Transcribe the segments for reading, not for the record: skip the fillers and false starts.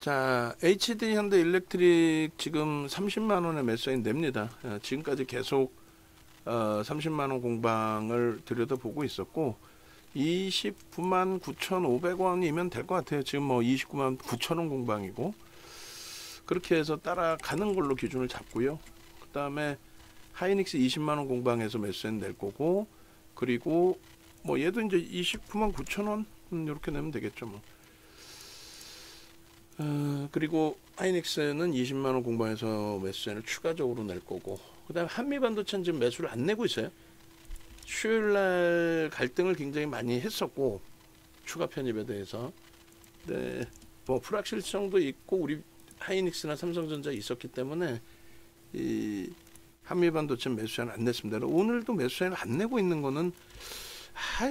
자, HD 현대 일렉트릭 지금 30만 원에 매수인 냅니다. 지금까지 계속 30만 원 공방을 들여다보고 있었고 29만 9,500원이면 될 것 같아요. 지금 뭐 29만 9천 원 공방이고 그렇게 해서 따라가는 걸로 기준을 잡고요. 그 다음에 하이닉스 20만 원 공방에서 매수인 낼 거고 그리고 뭐 얘도 이제 29만 9천 원 이렇게 내면 되겠죠 뭐. 그리고 하이닉스는 20만원 공방에서 매수세를 추가적으로 낼 거고 그 다음에 한미반도체는 지금 매수를 안 내고 있어요. 수요일날 갈등을 굉장히 많이 했었고 추가 편입에 대해서 네, 뭐 불확실성도 있고 우리 하이닉스나 삼성전자 있었기 때문에 이 한미반도체 매수세는 안 냈습니다. 오늘도 매수세를 안 내고 있는 거는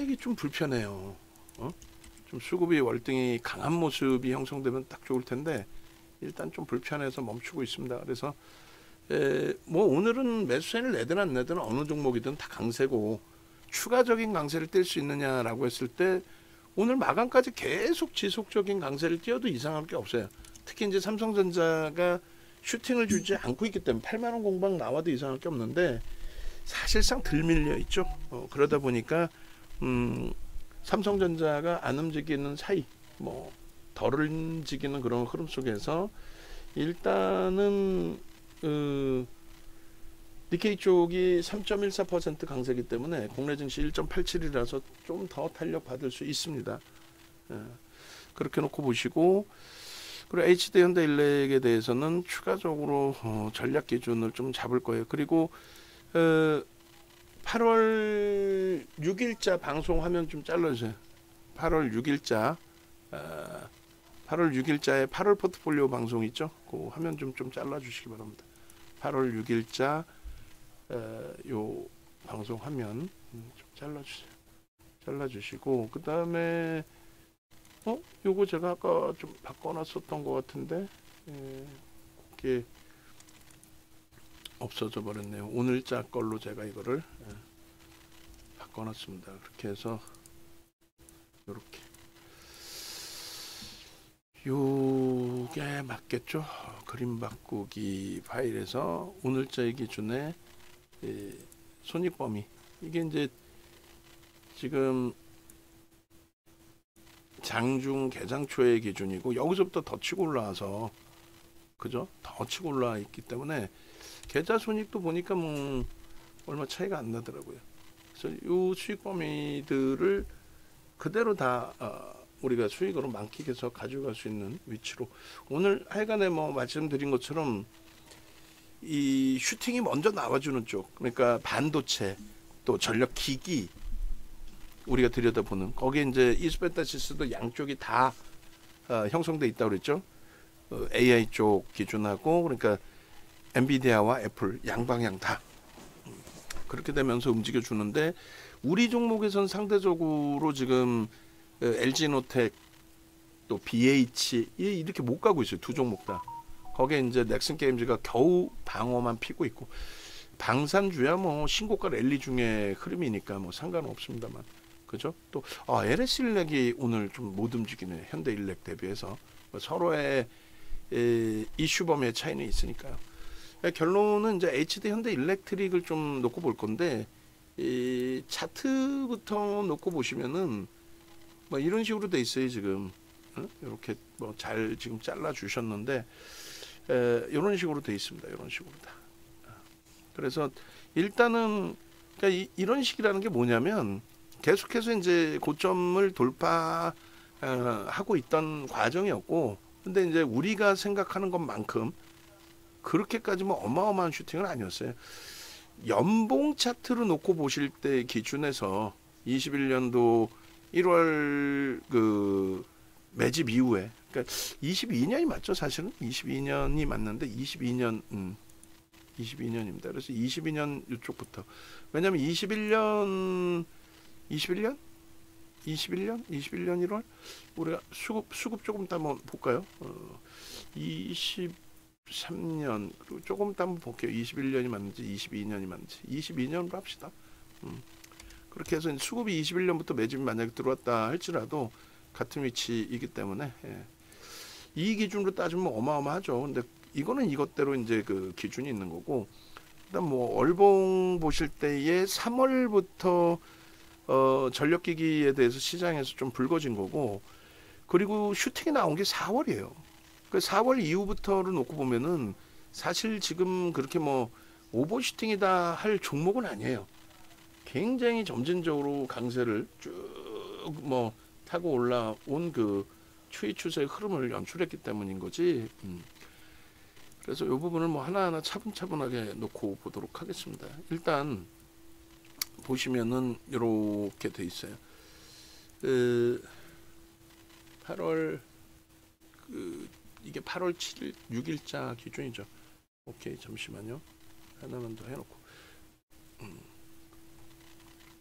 이게 좀 불편해요. 좀 수급이 월등히 강한 모습이 형성되면 딱 좋을 텐데 일단 좀 불편해서 멈추고 있습니다. 그래서 뭐 오늘은 매수세를 내든 안 내든 어느 종목이든 다 강세고 추가적인 강세를 뗄 수 있느냐라고 했을 때 오늘 마감까지 계속 지속적인 강세를 띄어도 이상할 게 없어요. 특히 이제 삼성전자가 슈팅을 주지 않고 있기 때문에 8만 원 공방 나와도 이상할 게 없는데 사실상 덜 밀려 있죠. 그러다 보니까 삼성전자가 안 움직이는 사이 뭐 덜 움직이는 그런 흐름 속에서 일단은 니케이 쪽이 3.14% 강세이기 때문에 국내 증시 1.87이라서 좀 더 탄력 받을 수 있습니다. 그렇게 놓고 보시고 그리고 HD 현대일렉에 대해서는 추가적으로 전략 기준을 좀 잡을 거예요. 그리고 8월 6일자 방송 화면 좀 잘라주세요. 8월 6일자 8월 6일자에 8월 포트폴리오 방송 있죠? 그 화면 좀 잘라주시기 바랍니다. 8월 6일자 요 방송 화면 좀 잘라주세요. 잘라주시고 그 다음에 요거 제가 아까 좀 바꿔놨었던 것 같은데 그게 없어져 버렸네요. 오늘자 걸로 제가 이거를 바꿔놨습니다. 그렇게 해서 요렇게 요게 맞겠죠? 그림 바꾸기 파일에서 오늘자의 기준에 손익 범위 이게 이제 지금 장중 개장 초의 기준이고 여기서부터 더 치고 올라와서 그죠? 더 치고 올라와 있기 때문에 계좌 손익도 보니까 뭐 얼마 차이가 안 나더라고요. 그래서 이 수익 범위들을 그대로 다 우리가 수익으로 만끽해서 가져갈 수 있는 위치로 오늘 하여간에 뭐 말씀드린 것처럼 이 슈팅이 먼저 나와주는 쪽 그러니까 반도체 또 전력 기기 우리가 들여다보는 거기에 이제 이스페타시스도 양쪽이 다 형성돼 있다고 그랬죠. AI 쪽 기준하고 그러니까 엔비디아와 애플 양방향 다 그렇게 되면서 움직여 주는데 우리 종목에선 상대적으로 지금 LG노텍 또 BH 이렇게 못 가고 있어요. 두 종목 다. 거기에 이제 넥슨 게임즈가 겨우 방어만 피고 있고 방산주야 뭐 신고가 랠리 중에 흐름이니까 뭐 상관은 없습니다만 그죠? 또 LS일렉이 오늘 좀 못 움직이네. 현대일렉 대비해서 서로의 이슈 범위의 차이는 있으니까요. 결론은 이제 HD 현대일렉트릭을 좀 놓고 볼 건데 이 차트부터 놓고 보시면은 뭐 이런 식으로 돼 있어요 지금. 이렇게 뭐 잘 지금 잘라 주셨는데 이런 식으로 돼 있습니다. 이런 식으로 다. 그래서 일단은 그러니까 이런 식이라는 게 뭐냐면 계속해서 이제 고점을 돌파하고 있던 과정이었고, 근데 이제 우리가 생각하는 것만큼 그렇게까지 뭐 어마어마한 슈팅은 아니었어요. 연봉 차트로 놓고 보실 때 기준에서 21년도 1월 그 매집 이후에, 그러니까 22년이 맞죠, 사실은 22년이 맞는데 22년입니다. 그래서 22년 이쪽부터 왜냐하면 21년 1월 우리가 수급 조금 더 한번 볼까요? 23년 그리고 조금 더 한번 볼게요. 21년이 맞는지 22년이 맞는지 22년으로 합시다. 그렇게 해서 수급이 21년부터 매집이 만약에 들어왔다 할지라도 같은 위치이기 때문에 이 기준으로 따지면 어마어마하죠. 근데 이거는 이것대로 이제 그 기준이 있는 거고, 그다음 뭐 월봉 보실 때에 3월부터 전력기기에 대해서 시장에서 좀 불거진 거고, 그리고 슈팅이 나온 게 4월이에요. 그 4월 이후부터를 놓고 보면은 사실 지금 그렇게 뭐 오버슈팅이다 할 종목은 아니에요. 굉장히 점진적으로 강세를 쭉 뭐 타고 올라온 그 추이 추세의 흐름을 연출했기 때문인 거지. 그래서 이 부분을 뭐 하나하나 차분차분하게 놓고 보도록 하겠습니다. 일단 보시면은 이렇게 돼 있어요. 8월 이게 8월 7일 6일자 기준이죠. 오케이, 잠시만요. 하나만 더 해놓고.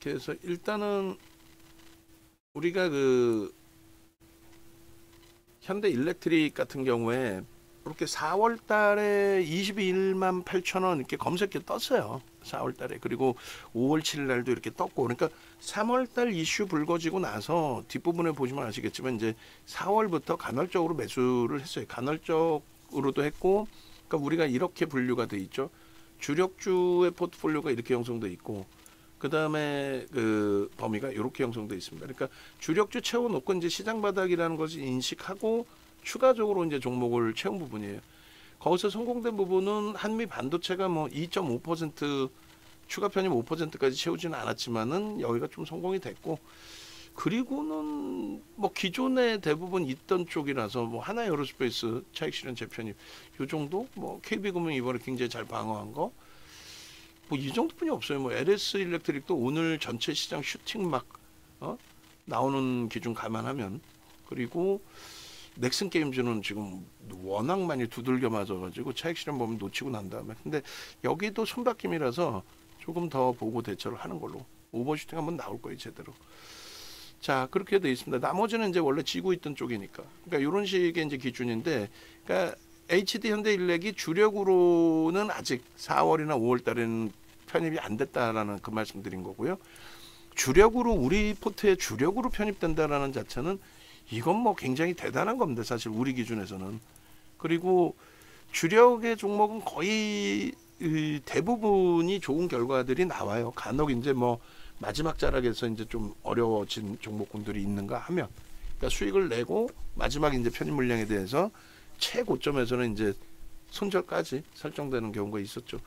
그래서 일단은 우리가 그 현대 일렉트릭 같은 경우에 이렇게 4월 달에 21만 8천 원 이렇게 검색해 떴어요. 4월 달에. 그리고 5월 7일 날도 이렇게 떴고. 그러니까 3월 달 이슈 불거지고 나서 뒷부분에 보시면 아시겠지만 이제 4월부터 간헐적으로 매수를 했어요. 간헐적으로도 했고. 그러니까 우리가 이렇게 분류가 돼 있죠. 주력주의 포트폴리오가 이렇게 형성돼 있고, 그 다음에 그 범위가 이렇게 형성돼 있습니다. 그러니까 주력주 채워놓고 이제 시장 바닥이라는 것을 인식하고 추가적으로 이제 종목을 채운 부분이에요. 거기서 성공된 부분은 한미 반도체가 뭐 2.5% 추가 편입 5%까지 채우지는 않았지만은 여기가 좀 성공이 됐고, 그리고는 뭐 기존에 대부분 있던 쪽이라서 뭐 하나 에어로스페이스 차익 실현 재편입 요 정도, 뭐 KB금융 이번에 굉장히 잘 방어한 거, 뭐 이 정도뿐이 없어요. 뭐 LS 일렉트릭도 오늘 전체 시장 슈팅 막 나오는 기준 감안하면, 그리고 넥슨 게임즈는 지금 워낙 많이 두들겨 맞아가지고 차익 실현 보면 놓치고 난 다음에, 근데 여기도 손바뀜이라서 조금 더 보고 대처를 하는 걸로. 오버슈팅 한번 나올 거예요, 제대로. 자, 그렇게 돼 있습니다. 나머지는 이제 원래 지고 있던 쪽이니까. 그러니까 이런 식의 이제 기준인데, 그러니까 HD 현대일렉이 주력으로는 아직 4월이나 5월 달에는 편입이 안 됐다라는 그 말씀드린 거고요. 주력으로 우리 포트에 주력으로 편입된다라는 자체는 이건 뭐 굉장히 대단한 겁니다. 사실 우리 기준에서는. 그리고 주력의 종목은 거의 대부분이 좋은 결과들이 나와요. 간혹 이제 뭐 마지막 자락에서 이제 좀 어려워진 종목군들이 있는가 하면, 그러니까 수익을 내고 마지막 이제 편입 물량에 대해서 최고점에서는 이제 손절까지 설정되는 경우가 있었죠.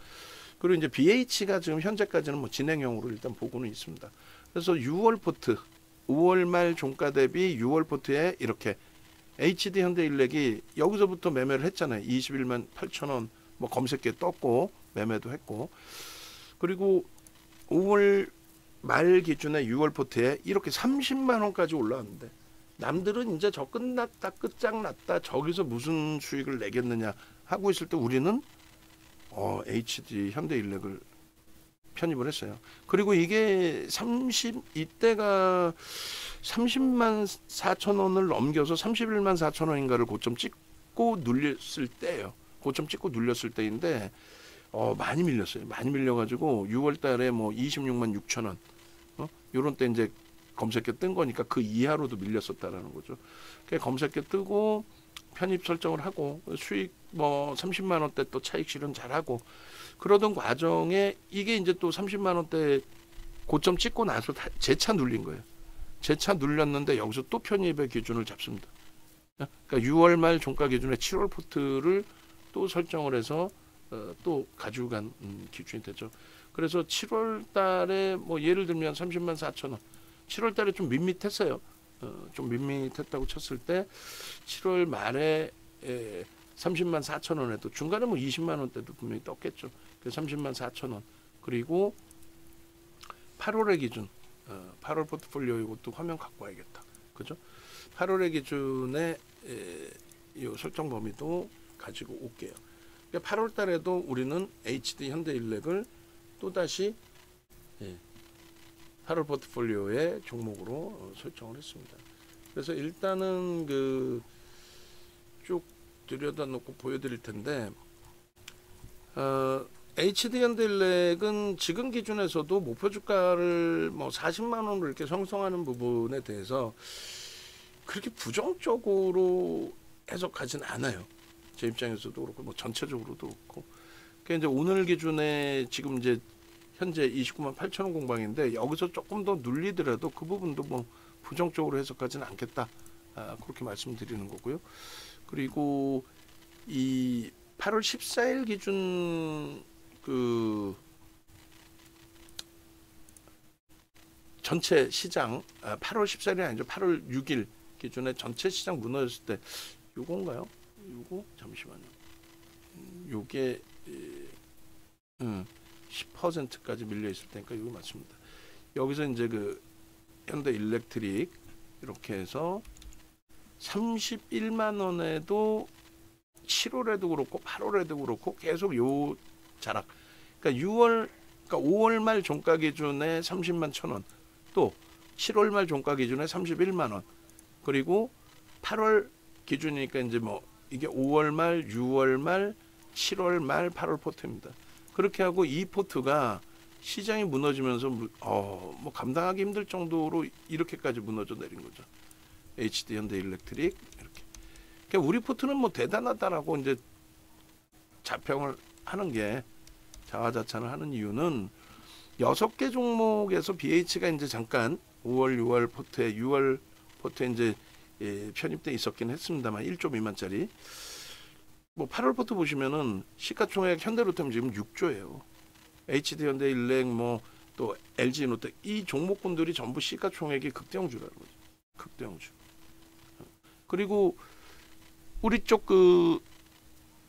그리고 이제 BH가 지금 현재까지는 뭐 진행형으로 일단 보고는 있습니다. 그래서 6월 포트, 5월 말 종가 대비 6월 포트에 이렇게 HD 현대일렉이 여기서부터 매매를 했잖아요. 21만 8천 원 뭐 검색기에 떴고 매매도 했고, 그리고 5월 말 기준에 6월 포트에 이렇게 30만 원까지 올라왔는데, 남들은 이제 저 끝났다 끝장났다 저기서 무슨 수익을 내겠느냐 하고 있을 때 우리는 HD 현대일렉을 편입을 했어요. 그리고 이게 이때가 30만 4천 원을 넘겨서 31만 4천 원인가를 고점 찍고 눌렸을 때예요. 고점 찍고 눌렸을 때인데 많이 밀렸어요. 많이 밀려가지고 6월 달에 뭐 26만 6천 원 요런 때 이제 검색해 뜬 거니까 그 이하로도 밀렸었다라는 거죠. 그러니까 검색해 뜨고 편입 설정을 하고 수익 뭐 30만 원대 또 차익 실현 잘하고 그러던 과정에 이게 이제 또 30만 원대 고점 찍고 나서 재차 눌린 거예요. 재차 눌렸는데 여기서 또 편입의 기준을 잡습니다. 그러니까 6월 말 종가 기준에 7월 포트를 또 설정을 해서 또 가지고 간 기준이 되죠. 그래서 7월 달에 뭐 예를 들면 30만 4천 원 7월 달에 좀 밋밋했어요. 좀 밋밋했다고 쳤을 때 7월 말에 30만 4천 원에도 중간에 뭐 20만 원대도 분명히 떴겠죠. 그래서 30만 4천 원. 그리고 8월의 기준 8월 포트폴리오 이것도 화면 갖고 와야겠다. 그죠? 8월의 기준에 이 설정 범위도 가지고 올게요. 그러니까 8월 달에도 우리는 HD 현대일렉을 또다시 8월 포트폴리오의 종목으로 설정을 했습니다. 그래서 일단은 그 쭉 들여다 놓고 보여드릴 텐데, HD 현대일렉은 지금 기준에서도 목표 주가를 뭐 40만 원으로 이렇게 형성하는 부분에 대해서 그렇게 부정적으로 해석하진 않아요. 제 입장에서도 그렇고 뭐 전체적으로도 그렇고. 그러니까 이제 오늘 기준에 지금 이제 현재 29만 8천 원 공방인데 여기서 조금 더 눌리더라도 그 부분도 뭐 부정적으로 해석하지는 않겠다. 그렇게 말씀드리는 거고요. 그리고 이 8월 14일 기준 그 전체 시장 8월 14일이 아니죠. 8월 6일 기준에 전체 시장 무너졌을 때 요건가요? 요거 잠시만요. 요게 10%까지 밀려 있을 테니까 이거 맞습니다. 여기서 이제 그 현대 일렉트릭 이렇게 해서 31만 원에도 7월에도 그렇고 8월에도 그렇고 계속 요 자락. 그러니까 5월 말 종가 기준에 30만 1천 원, 또 7월 말 종가 기준에 31만 원, 그리고 8월 기준이니까 이제 뭐 이게 5월 말, 6월 말, 7월 말, 8월 포트입니다. 그렇게 하고 이 포트가 시장이 무너지면서 뭐 감당하기 힘들 정도로 이렇게까지 무너져 내린 거죠. HD 현대 일렉트릭 이렇게. 그러니까 우리 포트는 뭐 대단하다라고 이제 자평을 하는 게 자화자찬을 하는 이유는 6개 종목에서 BH가 이제 잠깐 5월, 6월 포트에 6월 포트에 이제 편입돼 있었긴 했습니다만 1조 미만짜리. 뭐 8월 포트 보시면은 시가총액 현대로템 지금 6조예요. HD 현대 일렉 뭐 또 LG 노텍 이 종목군들이 전부 시가총액이 극대형주라는 거죠. 극대형주. 그리고 우리 쪽 그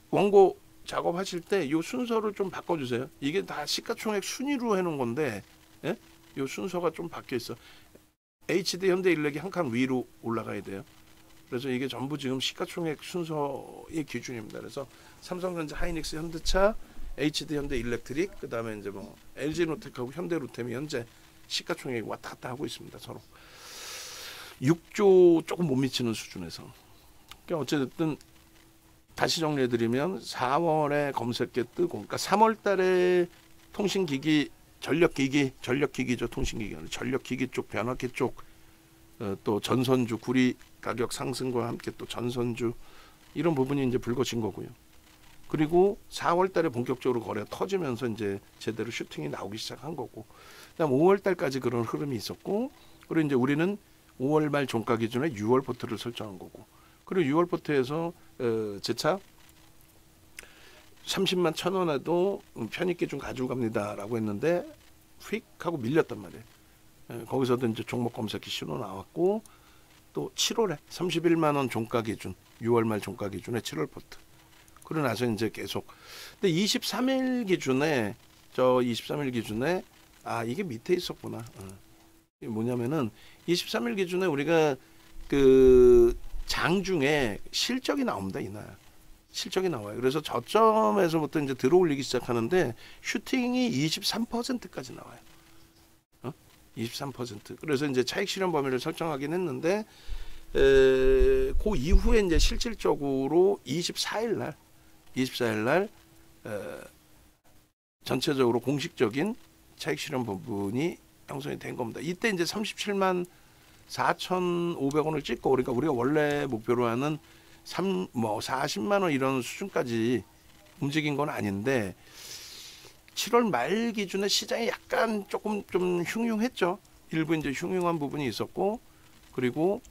원고 작업하실 때 이 순서를 좀 바꿔주세요. 이게 다 시가총액 순위로 해놓은 건데, 예? 이 순서가 좀 바뀌어 있어. HD 현대 일렉이 한 칸 위로 올라가야 돼요. 그래서 이게 전부 지금 시가총액 순서의 기준입니다. 그래서 삼성전자, 하이닉스, 현대차, HD 현대 일렉트릭, 그 다음에 이제 뭐 LG 노텍하고 현대로템이 현재 시가총액이 왔다 갔다 하고 있습니다. 서로 6조 조금 못 미치는 수준에서. 그러니까 어쨌든 다시 정리해드리면 4월에 검색계 뜨고, 그러니까 3월달에 통신기기, 전력기기죠. 통신기기, 전력기기 쪽, 변압기 쪽, 또 전선주 구리 가격 상승과 함께 또 전선주 이런 부분이 이제 불거진 거고요. 그리고 4월달에 본격적으로 거래가 터지면서 이제 제대로 슈팅이 나오기 시작한 거고, 그다음 5월달까지 그런 흐름이 있었고, 그리고 이제 우리는 5월 말 종가 기준에 6월 포트를 설정한 거고, 그리고 6월 포트에서 제차 30만 1,000원에도 편입 기준 가지고 갑니다라고 했는데 휙 하고 밀렸단 말이에요. 거기서도 이제 종목 검색기 신호 나왔고, 또 7월에 31만 원 종가 기준, 6월 말 종가 기준에 7월 포트. 그러고 나서 이제 계속. 근데 23일 기준에 이게 밑에 있었구나. 이게 뭐냐면은 23일 기준에 우리가 그 장중에 실적이 나옵니다. 이날 실적이 나와요. 그래서 저점에서부터 이제 들어올리기 시작하는데 슈팅이 23%까지 나와요. 23%. 그래서 이제 차익 실현 범위를 설정하긴 했는데 그 이후에 이제 실질적으로 24일 날 전체적으로 공식적인 차익 실현 부분이 형성이 된 겁니다. 이때 이제 37만 4,500원을 찍고, 그러니까 우리가 원래 목표로 하는 40만 원 이런 수준까지 움직인 건 아닌데 7월 말 기준에 시장이 약간 조금 좀 흉흉했죠. 일부 이제 흉흉한 부분이 있었고, 그리고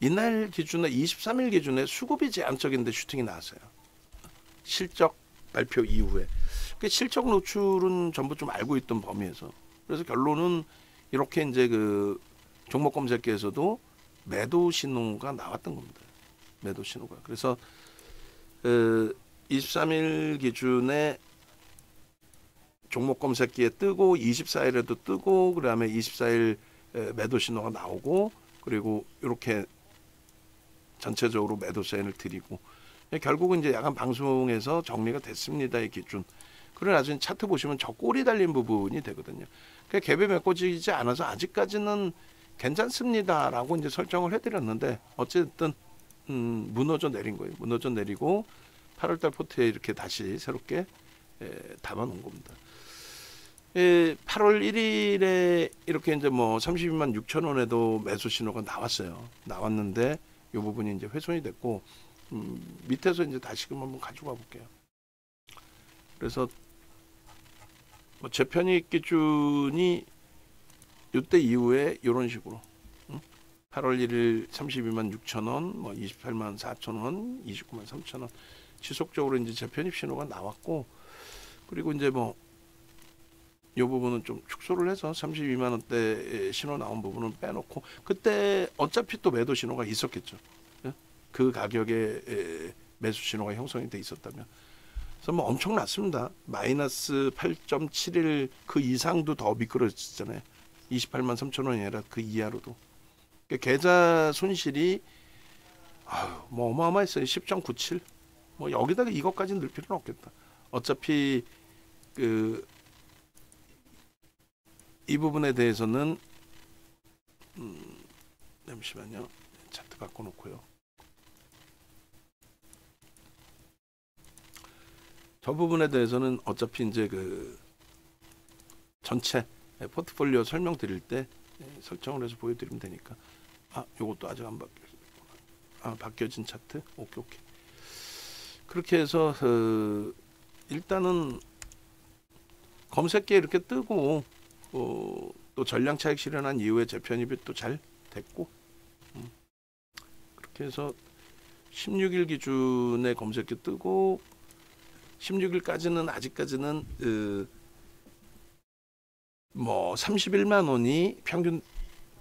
이날 기준에 23일 기준에 수급이 제한적인데 슈팅이 나왔어요. 실적 발표 이후에. 그 실적 노출은 전부 좀 알고 있던 범위에서. 그래서 결론은 이렇게 이제 그 종목 검색기에서도 매도 신호가 나왔던 겁니다. 매도 신호가. 그래서 23일 기준에 종목 검색기에 뜨고 24일에도 뜨고, 그다음에 24일 매도 신호가 나오고, 그리고 이렇게 전체적으로 매도 사인을 드리고, 결국은 이제 야간 방송에서 정리가 됐습니다의 기준. 그러고 나서 차트 보시면 저 꼬리 달린 부분이 되거든요. 그러니까 갭이 메꿔지지 않아서 아직까지는 괜찮습니다라고 이제 설정을 해드렸는데, 어쨌든 무너져 내린 거예요. 무너져 내리고 8월달 포트에 이렇게 다시 새롭게 담아놓은 겁니다. 8월 1일에 이렇게 이제 뭐 32만 6천 원에도 매수 신호가 나왔어요. 나왔는데 이 부분이 이제 훼손이 됐고 밑에서 이제 다시금 한번 가지고 가볼게요. 그래서 뭐 재편입 기준이 이때 이후에 이런 식으로 8월 1일 32만 6천 원, 뭐 28만 4천 원, 29만 3천 원 지속적으로 이제 재편입 신호가 나왔고, 그리고 이제 뭐 이 부분은 좀 축소를 해서 32만 원대 신호 나온 부분은 빼놓고, 그때 어차피 또 매도 신호가 있었겠죠. 그 가격에 매수 신호가 형성이 돼 있었다면. 그래서 뭐 엄청났습니다. 마이너스 8.71 그 이상도 더 미끄러졌잖아요. 28만 3천 원이 아니라 그 이하로도. 그러니까 계좌 손실이 뭐 어마어마했어요. 10.97. 뭐 여기다가 이것까지 넣을 필요는 없겠다. 어차피 이 부분에 대해서는 잠시만요. 차트 바꿔놓고요. 저 부분에 대해서는 어차피 이제 그 전체 포트폴리오 설명드릴 때 설정을 해서 보여드리면 되니까. 요것도 아직 안 바뀌었구나. 바뀌어진 차트. 오케이. 그렇게 해서 일단은 검색기에 이렇게 뜨고 또 전량 차익 실현한 이후에 재편입이 또 잘 됐고, 그렇게 해서 16일 기준에 검색기 뜨고 16일까지는 아직까지는 뭐 31만 원이 평균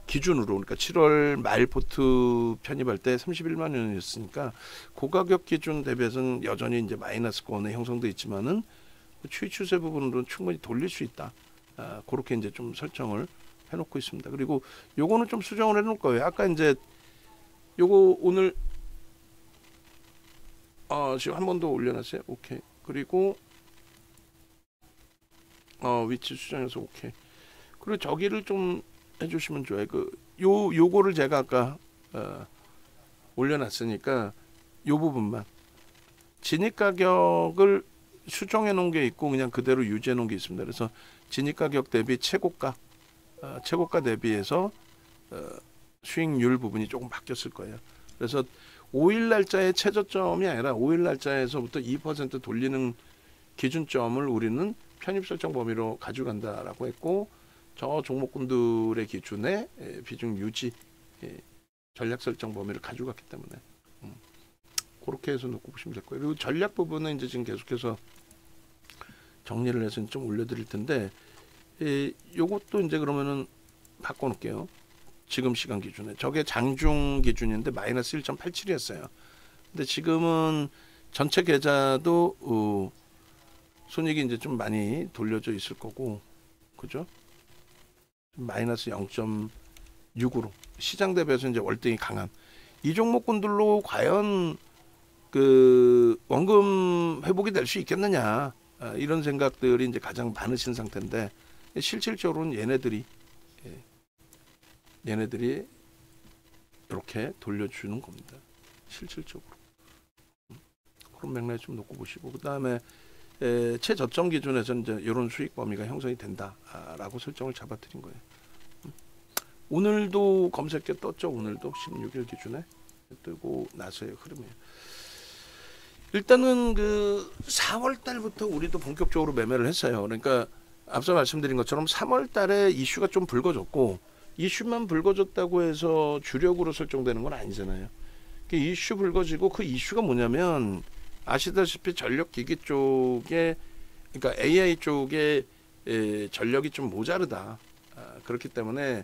기준으로, 그러니까 7월 말 포트 편입할 때 31만 원이었으니까 고가격 기준 대비해서는 여전히 이제 마이너스권에 형성돼 있지만은 추이 추세 부분으로는 충분히 돌릴 수 있다. 그렇게 이제 좀 설정을 해놓고 있습니다. 그리고 요거는 좀 수정을 해놓을 거예요. 아까 이제 요거 오늘 지금 한 번 더 올려놨어요. 오케이. 그리고 위치 수정해서 오케이. 그리고 저기를 좀 해주시면 좋아요. 요거를 제가 아까 올려놨으니까 요 부분만 진입 가격을 수정해 놓은 게 있고 그냥 그대로 유지해 놓은 게 있습니다. 그래서 진입 가격 대비 최고가 대비해서 수익률 부분이 조금 바뀌었을 거예요. 그래서 5일 날짜의 최저점이 아니라 5일 날짜에서부터 2% 돌리는 기준점을 우리는 편입 설정 범위로 가져간다라고 했고, 저 종목군들의 기준에 비중 유지 전략 설정 범위를 가져갔기 때문에 그렇게 해서 놓고 보시면 될 거예요. 그리고 전략 부분은 이제 지금 계속해서 정리를 해서 좀 올려드릴 텐데, 요것도 이제 그러면은 바꿔놓을게요. 지금 시간 기준에. 저게 장중 기준인데 마이너스 1.87이었어요. 근데 지금은 전체 계좌도 손익이 이제 좀 많이 돌려져 있을 거고, 그죠? 마이너스 0.6으로 시장 대비해서 이제 월등히 강한 이 종목군들로 과연 그 원금 회복이 될 수 있겠느냐, 이런 생각들이 이제 가장 많으신 상태인데, 실질적으로는 얘네들이 이렇게 돌려주는 겁니다. 실질적으로. 그런 맥락에 좀 놓고 보시고, 그 다음에 최저점 기준에서 이제 이런 수익 범위가 형성이 된다라고 설정을 잡아드린 거예요. 오늘도 검색해 떴죠. 오늘도 16일 기준에 뜨고 나서의 흐름이에요. 일단은 그 4월 달부터 우리도 본격적으로 매매를 했어요. 그러니까 앞서 말씀드린 것처럼 3월 달에 이슈가 좀 불거졌고, 이슈만 불거졌다고 해서 주력으로 설정되는 건 아니잖아요. 이슈 불거지고, 그 이슈가 뭐냐면 아시다시피 전력기기 쪽에, 그러니까 AI 쪽에 전력이 좀 모자르다. 그렇기 때문에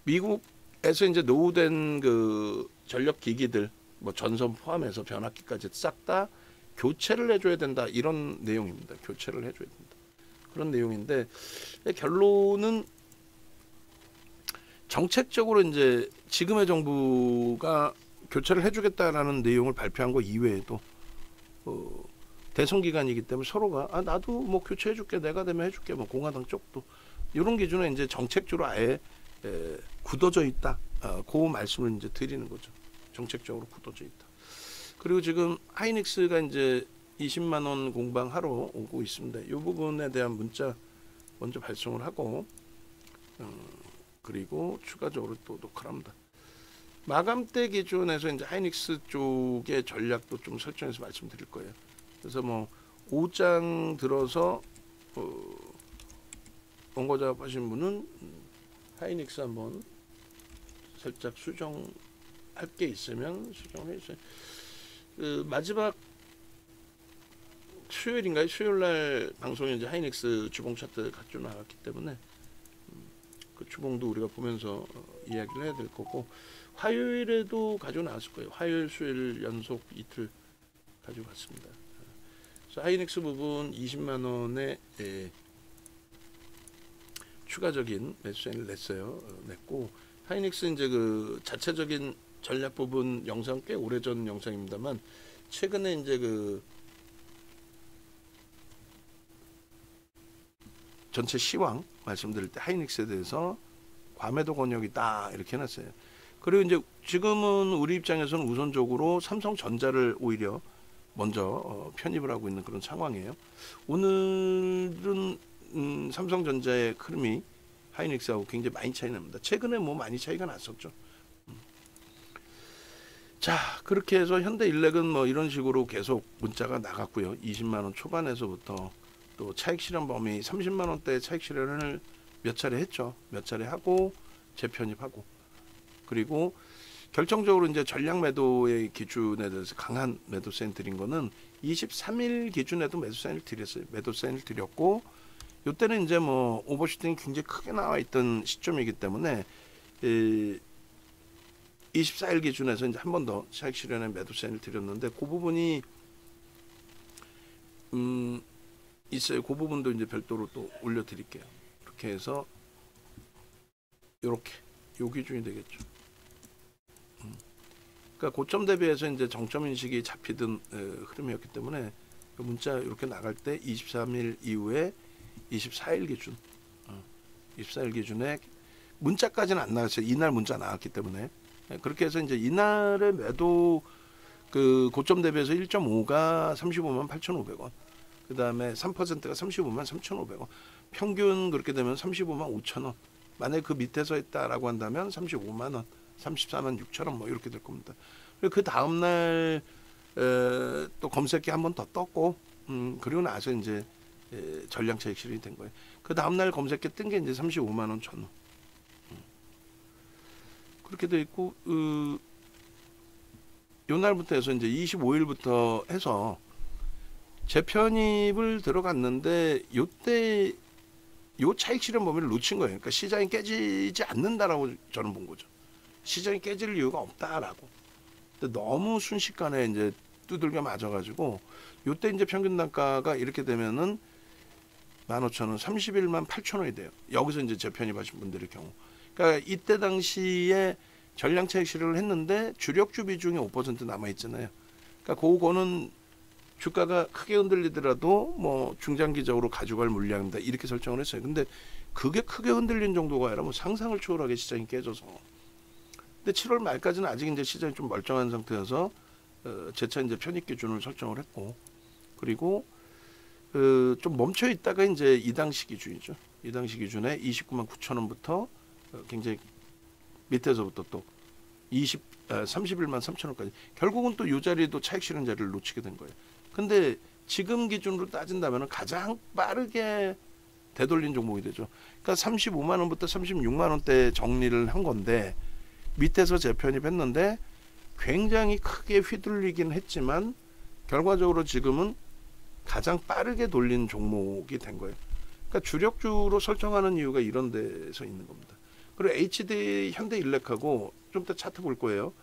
미국에서 이제 노후된 그 전력기기들, 뭐 전선 포함해서 변압기까지 싹 다 교체를 해줘야 된다, 이런 내용입니다. 교체를 해줘야 된다, 그런 내용인데, 결론은 정책적으로 이제 지금의 정부가 교체를 해주겠다라는 내용을 발표한 거 이외에도 대선 기간이기 때문에 서로가 나도 뭐 교체해줄게, 내가 되면 해줄게, 뭐 공화당 쪽도 이런 기준에 이제 정책적으로 아예 굳어져 있다. 그 말씀을 이제 드리는 거죠. 정책적으로 굳어져 있다. 그리고 지금 하이닉스가 이제 20만 원 공방하러 오고 있습니다. 이 부분에 대한 문자 먼저 발송을 하고 그리고 추가적으로 또 녹화를 합니다. 마감대 기준에서 이제 하이닉스 쪽의 전략도 좀 설정해서 말씀드릴 거예요. 그래서 뭐 5장 들어서 원고 작업하신 분은 하이닉스 한번 살짝 수정할 게 있으면 수정해 주세요. 그 마지막 수요일인가요? 수요일날 방송에 이제 하이닉스 주봉 차트 가져 나갔기 때문에 그 주봉도 우리가 보면서 이야기를 해야 될 거고, 화요일에도 가져 나왔을 거예요. 화요일, 수요일 연속 이틀 가지고 갔습니다. 그래서 하이닉스 부분 20만 원에 추가적인 매수세를 냈고, 하이닉스 이제 그 자체적인 전략 부분 영상 꽤 오래전 영상입니다만, 최근에 이제 그 전체 시황 말씀드릴 때 하이닉스에 대해서 과매도 권역이다 이렇게 해놨어요. 그리고 이제 지금은 우리 입장에서는 우선적으로 삼성전자를 오히려 먼저 편입을 하고 있는 그런 상황이에요. 오늘은 삼성전자의 흐름이 하이닉스하고 굉장히 많이 차이 납니다. 최근에 뭐 많이 차이가 났었죠. 자, 그렇게 해서 현대일렉은 뭐 이런 식으로 계속 문자가 나갔고요. 20만 원 초반에서부터 또 차익 실현 범위 30만 원대 차익 실현을 몇 차례 했죠. 몇 차례 하고 재편입하고, 그리고 결정적으로 이제 전략 매도의 기준에 대해서 강한 매도 사인 드린 거는 23일 기준에도 매도 사인을 드렸어요. 매도 사인을 드렸고, 이때는 이제 뭐 오버슈팅이 굉장히 크게 나와 있던 시점이기 때문에 24일 기준에서 이제 한 번 더 차익 실현에 매도 사인을 드렸는데, 그 부분이 있어요. 그 부분도 이제 별도로 또 올려드릴게요. 이렇게 해서 이렇게 요 기준이 되겠죠. 그러니까 고점 대비해서 이제 정점 인식이 잡히던 흐름이었기 때문에 문자 이렇게 나갈 때 23일 이후에 24일 기준, 24일 기준에 문자까지는 안 나왔어요. 이날 문자 나왔기 때문에. 그렇게 해서 이제 이날의 매도 그 고점 대비해서 1.5가 35만 8,500원. 그 다음에 3%가 35만 3,500원. 평균 그렇게 되면 35만 5천원. 만약에 그 밑에서 했다라고 한다면 35만원, 34만 6천원 뭐 이렇게 될 겁니다. 그리고 그 다음날 또 검색기 한 번 더 떴고, 그리고 나서 이제 전량 차익 실현이 된 거예요. 그 다음날 검색기 뜬 게 이제 35만원 전후. 그렇게 돼 있고, 요 날부터 해서 이제 25일부터 해서 재편입을 들어갔는데, 요때 요 차익 실현 범위를 놓친 거예요. 그러니까 시장이 깨지지 않는다라고 저는 본 거죠. 시장이 깨질 이유가 없다라고. 근데 너무 순식간에 이제 두들겨 맞아가지고, 요때 이제 평균 단가가 이렇게 되면은 15,000원, 31만 8천원이 돼요. 여기서 이제 재편입하신 분들의 경우. 그러니까 이때 당시에 전량 차익 실현을 했는데 주력주 비중이 5% 남아 있잖아요. 그러니까 그거는 주가가 크게 흔들리더라도 뭐 중장기적으로 가져갈 물량입니다. 이렇게 설정을 했어요. 근데 그게 크게 흔들린 정도가 아니라 뭐 상상을 초월하게 시장이 깨져서. 근데 7월 말까지는 아직 이제 시장이 좀 멀쩡한 상태여서 재차 이제 편입 기준을 설정을 했고, 그리고 좀 멈춰 있다가 이제 이 당시 기준이죠. 이 당시 기준에 29만 9천원부터 굉장히 밑에서부터 또 31만 3천원까지 결국은 또 이 자리도 차익 실현 자리를 놓치게 된 거예요. 근데 지금 기준으로 따진다면 가장 빠르게 되돌린 종목이 되죠. 그러니까 35만 원부터 36만 원대 정리를 한 건데, 밑에서 재편입했는데 굉장히 크게 휘둘리긴 했지만 결과적으로 지금은 가장 빠르게 돌린 종목이 된 거예요. 그러니까 주력주로 설정하는 이유가 이런 데서 있는 겁니다. 그리고 HD 현대일렉하고 좀 더 차트 볼 거예요.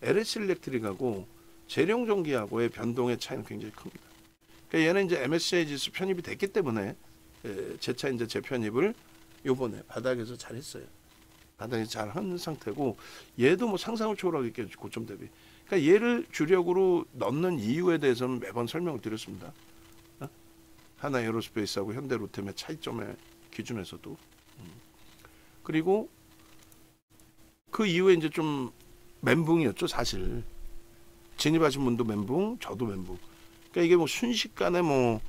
LS일렉트릭하고 재룡전기하고의 변동의 차이는 굉장히 큽니다. 그러니까 얘는 이제 MSCI 지수 편입이 됐기 때문에 재차 이제 재편입을 요번에 바닥에서 잘했어요. 바닥에서 잘한 상태고, 얘도 뭐 상상을 초월하게 고점 대비. 그러니까 얘를 주력으로 넣는 이유에 대해서는 매번 설명을 드렸습니다. 하나 에어로스페이스하고 현대로템의 차이점의 기준에서도. 그리고 그 이후에 이제 좀 멘붕이었죠, 사실. 진입하신 분도 멘붕, 저도 멘붕. 그러니까 이게 뭐 순식간에 뭐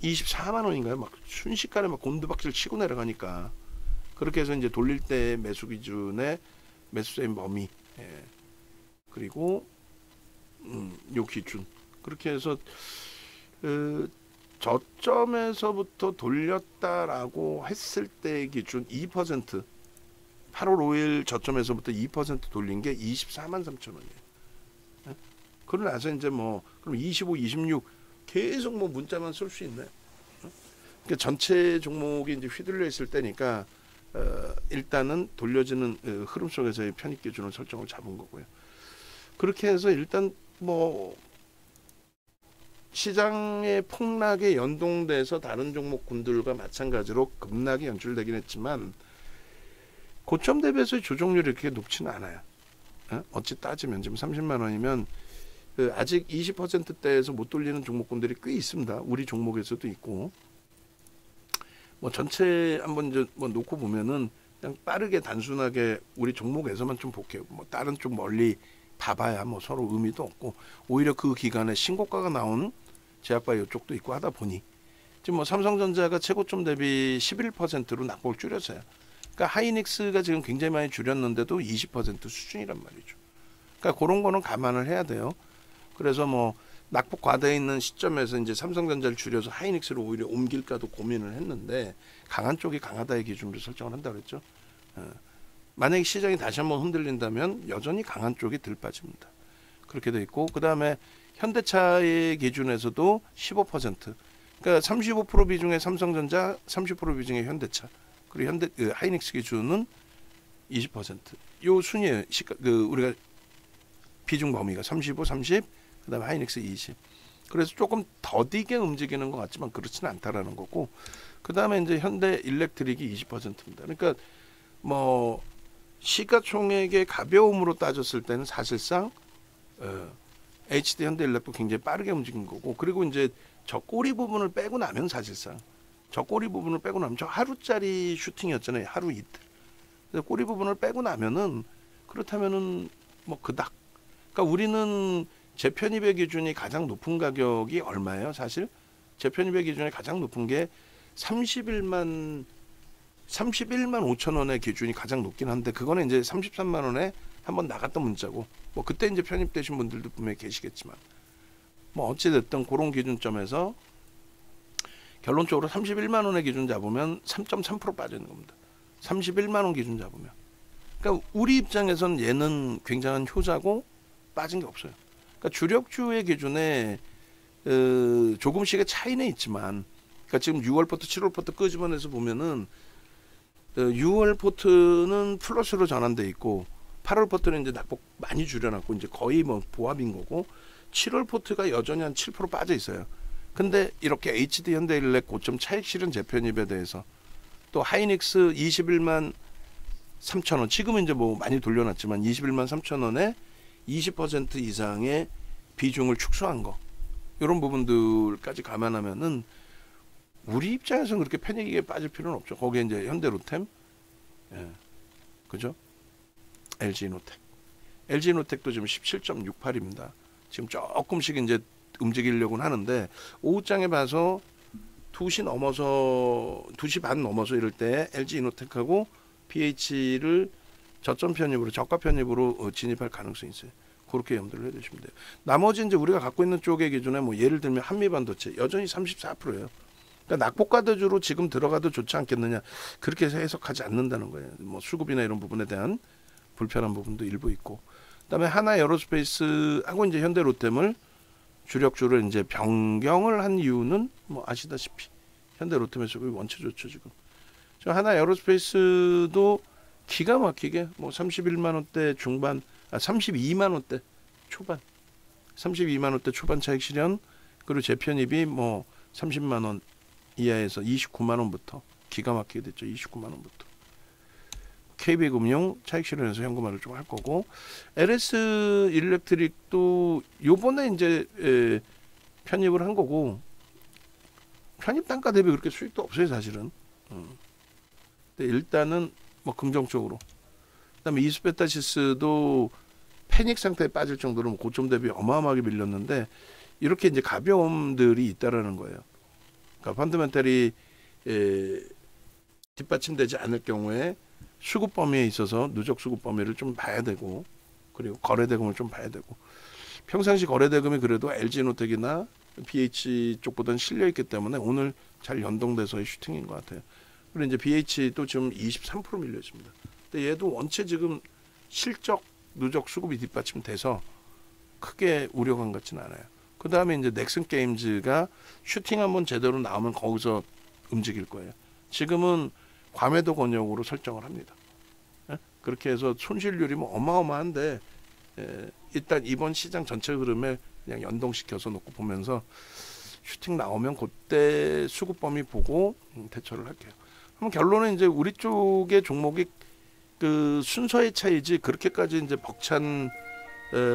24만 원인가요? 막 순식간에 막 곤두박질 치고 내려가니까 그렇게 해서 이제 돌릴 때 매수 기준의 매수세인 범위, 예. 그리고 요 기준 그렇게 해서 저점에서부터 돌렸다라고 했을 때 기준 2% 8월 5일 저점에서부터 2% 돌린 게 24만 3천 원이에요. 예? 그러고 나서 이제 뭐 그럼 25, 26 계속 뭐 문자만 쓸 수 있네. 그러니까 전체 종목이 이제 휘둘려 있을 때니까 일단은 돌려지는 흐름 속에서의 편입 기준을 설정을 잡은 거고요. 그렇게 해서 일단 뭐 시장의 폭락에 연동돼서 다른 종목군들과 마찬가지로 급락이 연출되긴 했지만 고점 대비해서 조정률이 이렇게 높지는 않아요. 어찌 따지면 지금 30만 원이면 아직 20%대에서 못 돌리는 종목군들이 꽤 있습니다. 우리 종목에서도 있고 뭐 전체 한번 이제 뭐 놓고 보면은 그냥 빠르게 단순하게 우리 종목에서만 좀 볼게요. 뭐 다른 쪽 멀리 봐봐야 뭐 서로 의미도 없고 오히려 그 기간에 신고가가 나온 제약바이오 쪽도 있고 하다 보니 지금 뭐 삼성전자가 최고점 대비 11%로 낙폭을 줄였어요. 그러니까 하이닉스가 지금 굉장히 많이 줄였는데도 20% 수준이란 말이죠. 그러니까 그런 거는 감안을 해야 돼요. 그래서 뭐 낙폭 과대에 있는 시점에서 이제 삼성전자를 줄여서 하이닉스로 오히려 옮길까도 고민을 했는데 강한 쪽이 강하다의 기준으로 설정을 한다고 그랬죠. 만약에 시장이 다시 한번 흔들린다면 여전히 강한 쪽이 덜 빠집니다. 그렇게 돼 있고 그 다음에 현대차의 기준에서도 15% 그러니까 35% 비중의 삼성전자 30% 비중의 현대차 그리고 하이닉스 기준은 20%요 순위에 우리가 비중 범위가 35, 30 그다음에 하이닉스 20 그래서 조금 더디게 움직이는 것 같지만 그렇지는 않다라는 거고 그 다음에 이제 현대 일렉트릭이 20%입니다. 그러니까 뭐 시가총액의 가벼움으로 따졌을 때는 사실상 HD 현대일렉도 굉장히 빠르게 움직인 거고 그리고 이제 저 꼬리 부분을 빼고 나면 사실상 저 꼬리 부분을 빼고 나면 저 하루짜리 슈팅이었잖아요. 하루 이틀. 그래서 꼬리 부분을 빼고 나면은 그렇다면은 뭐 그닥. 그러니까 우리는 재편입의 기준이 가장 높은 가격이 얼마예요? 사실 재편입의 기준이 가장 높은 게 31만 5천 원의 기준이 가장 높긴 한데 그거는 이제 33만 원에 한번 나갔던 문자고 뭐 그때 이제 편입되신 분들도 분명히 계시겠지만 뭐 어찌 됐든 그런 기준점에서 결론적으로 31만 원의 기준 잡으면 3.3% 빠지는 겁니다. 31만 원 기준 잡으면. 그러니까 우리 입장에서는 얘는 굉장한 효자고 빠진 게 없어요. 그러니까 주력주의 기준에 조금씩의 차이는 있지만 그러니까 지금 6월 포트, 7월 포트 끄집어내서 보면은 6월 포트는 플러스로 전환돼 있고 8월 포트는 이제 낙폭 많이 줄여놨고 이제 거의 뭐 보합인 거고 7월 포트가 여전히 한 7% 빠져 있어요. 근데 이렇게 HD 현대일렉 고점 차익 실현 재편입에 대해서 또 하이닉스 21만 3천 원 지금은 이제 뭐 많이 돌려놨지만 21만 3천 원에 20% 이상의 비중을 축소한 거 이런 부분들까지 감안하면은 우리 입장에서는 그렇게 패닉에 빠질 필요는 없죠. 거기에 이제 현대로템, 예, 그죠? LG노텍도 지금 17.68입니다. 지금 조금씩 이제 움직이려고는 하는데 오후장에 봐서 2시 반 넘어서 이럴 때 LG이노텍하고 BH를 저점 편입으로 저가 편입으로 진입할 가능성이 있어요. 그렇게 염두를 해두시면 돼요. 나머지 이제 우리가 갖고 있는 쪽의 기준에 뭐 예를 들면 한미반도체 여전히 34%예요. 그러니까 낙폭과대주로 지금 들어가도 좋지 않겠느냐 그렇게 해석하지 않는다는 거예요. 뭐 수급이나 이런 부분에 대한 불편한 부분도 일부 있고 그다음에 하나 에어로스페이스하고 이제 현대로템을 주력주를 이제 변경을 한 이유는 뭐 아시다시피 현대로템의 수급이 원체 좋죠 지금. 저 하나 에어로스페이스도 기가 막히게 뭐 31만 원대 중반, 32만 원대 초반, 32만 원대 초반 차익 실현 그리고 재편입이 뭐 30만 원 이하에서 29만 원부터 기가 막히게 됐죠. 29만 원부터. KB금융 차익 실현에서 현금화를 좀 할 거고 LS 일렉트릭도 요번에 이제 편입을 한 거고 편입 단가 대비 그렇게 수익도 없어요 사실은. 근데 일단은 뭐 긍정적으로. 그다음에 이스페타시스도 패닉 상태에 빠질 정도로 고점 대비 어마어마하게 밀렸는데 이렇게 이제 가벼움들이 있다라는 거예요. 그러니까 펀더멘털이 뒷받침되지 않을 경우에 수급 범위에 있어서 누적 수급 범위를 좀 봐야 되고, 그리고 거래대금을 좀 봐야 되고, 평상시 거래대금이 그래도 LG노텍이나 BH 쪽보다는 실려 있기 때문에 오늘 잘 연동돼서의 슈팅인 것 같아요. 그리고 이제 BH도 지금 23% 밀려 있습니다. 근데 얘도 원체 지금 실적 누적 수급이 뒷받침돼서 크게 우려감 같지는 않아요. 그 다음에 이제 넥슨 게임즈가 슈팅 한번 제대로 나오면 거기서 움직일 거예요. 지금은 과매도 권역으로 설정을 합니다. 그렇게 해서 손실률이 뭐 어마어마한데, 일단 이번 시장 전체 흐름에 그냥 연동시켜서 놓고 보면서 슈팅 나오면 그때 수급 범위 보고 대처를 할게요. 그럼 결론은 이제 우리 쪽의 종목이 그 순서의 차이지 그렇게까지 이제 벅찬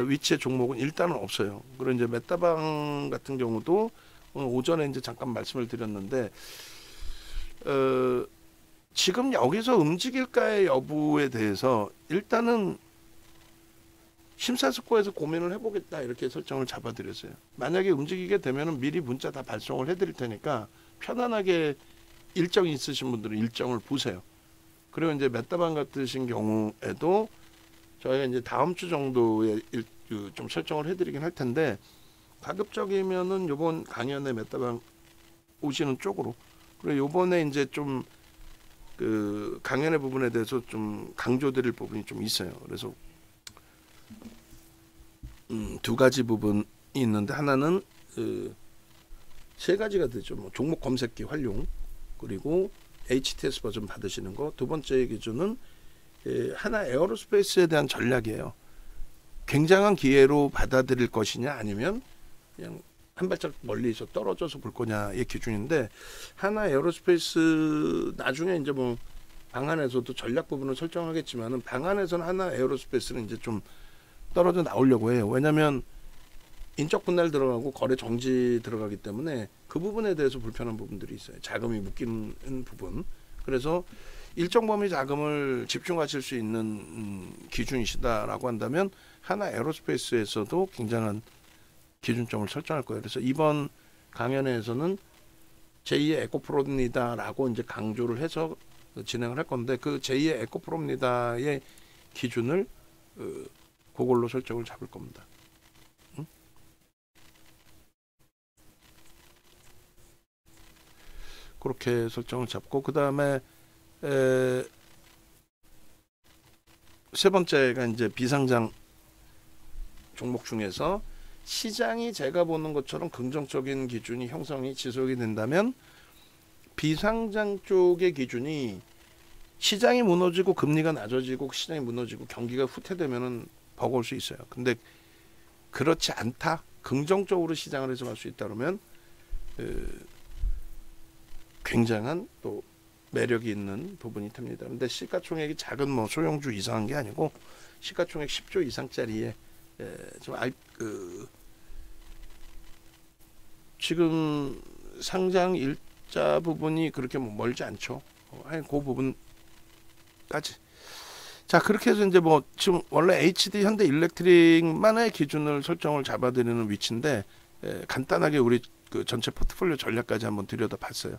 위치의 종목은 일단은 없어요. 그리고 이제 메타방 같은 경우도 오전에 이제 잠깐 말씀을 드렸는데, 지금 여기서 움직일까의 여부에 대해서 일단은 심사숙고해서 고민을 해보겠다 이렇게 설정을 잡아드렸어요. 만약에 움직이게 되면은 미리 문자 다 발송을 해드릴 테니까 편안하게 일정이 있으신 분들은 일정을 보세요. 그리고 이제 메타방 같으신 경우에도 저희가 이제 다음 주 정도에 좀 설정을 해드리긴 할 텐데, 가급적이면은 요번 강연에 메타방 오시는 쪽으로, 그리고 요번에 이제 좀 그 강연의 부분에 대해서 좀 강조드릴 부분이 좀 있어요. 그래서 두 가지 부분이 있는데, 하나는 세 가지가 되죠. 뭐 종목 검색기 활용, 그리고 HTS 버전 받으시는 거. 두 번째 기준은 하나 에어로스페이스에 대한 전략이에요. 굉장한 기회로 받아들일 것이냐, 아니면 그냥 한 발짝 멀리서 떨어져서 볼 거냐의 기준인데, 하나 에어로스페이스 나중에 이제 뭐 방안에서도 전략 부분을 설정하겠지만은, 방안에서는 하나 에어로스페이스는 이제 좀 떨어져 나오려고 해요. 왜냐하면 인적 분할 들어가고 거래 정지 들어가기 때문에 그 부분에 대해서 불편한 부분들이 있어요. 자금이 묶이는 부분. 그래서 일정 범위 자금을 집중하실 수 있는 기준이시다라고 한다면 하나 에어로스페이스에서도 굉장한 기준점을 설정할 거예요. 그래서 이번 강연에서는 제2의 에코프로입니다라고 이제 강조를 해서 진행을 할 건데, 그 제2의 에코프로입니다의 기준을 그걸로 설정을 잡을 겁니다. 그렇게 설정을 잡고, 그 다음에 세 번째가 이제 비상장 종목 중에서 시장이 제가 보는 것처럼 긍정적인 기준이 형성이 지속이 된다면, 비상장 쪽의 기준이 시장이 무너지고 금리가 낮아지고 시장이 무너지고 경기가 후퇴되면은 버거울 수 있어요. 근데 그렇지 않다, 긍정적으로 시장을 해석할 수 있다 그러면 굉장한 또 매력이 있는 부분이 됩니다. 근데 시가총액이 작은 뭐 소형주 이상한 게 아니고 시가총액 10조 이상짜리에 좀 지금 상장 일자 부분이 그렇게 뭐 멀지 않죠. 그 부분까지. 자, 그렇게 해서 이제 뭐 지금 원래 HD 현대 일렉트릭만의 기준을 설정을 잡아드리는 위치인데, 간단하게 우리 그 전체 포트폴리오 전략까지 한번 들여다봤어요.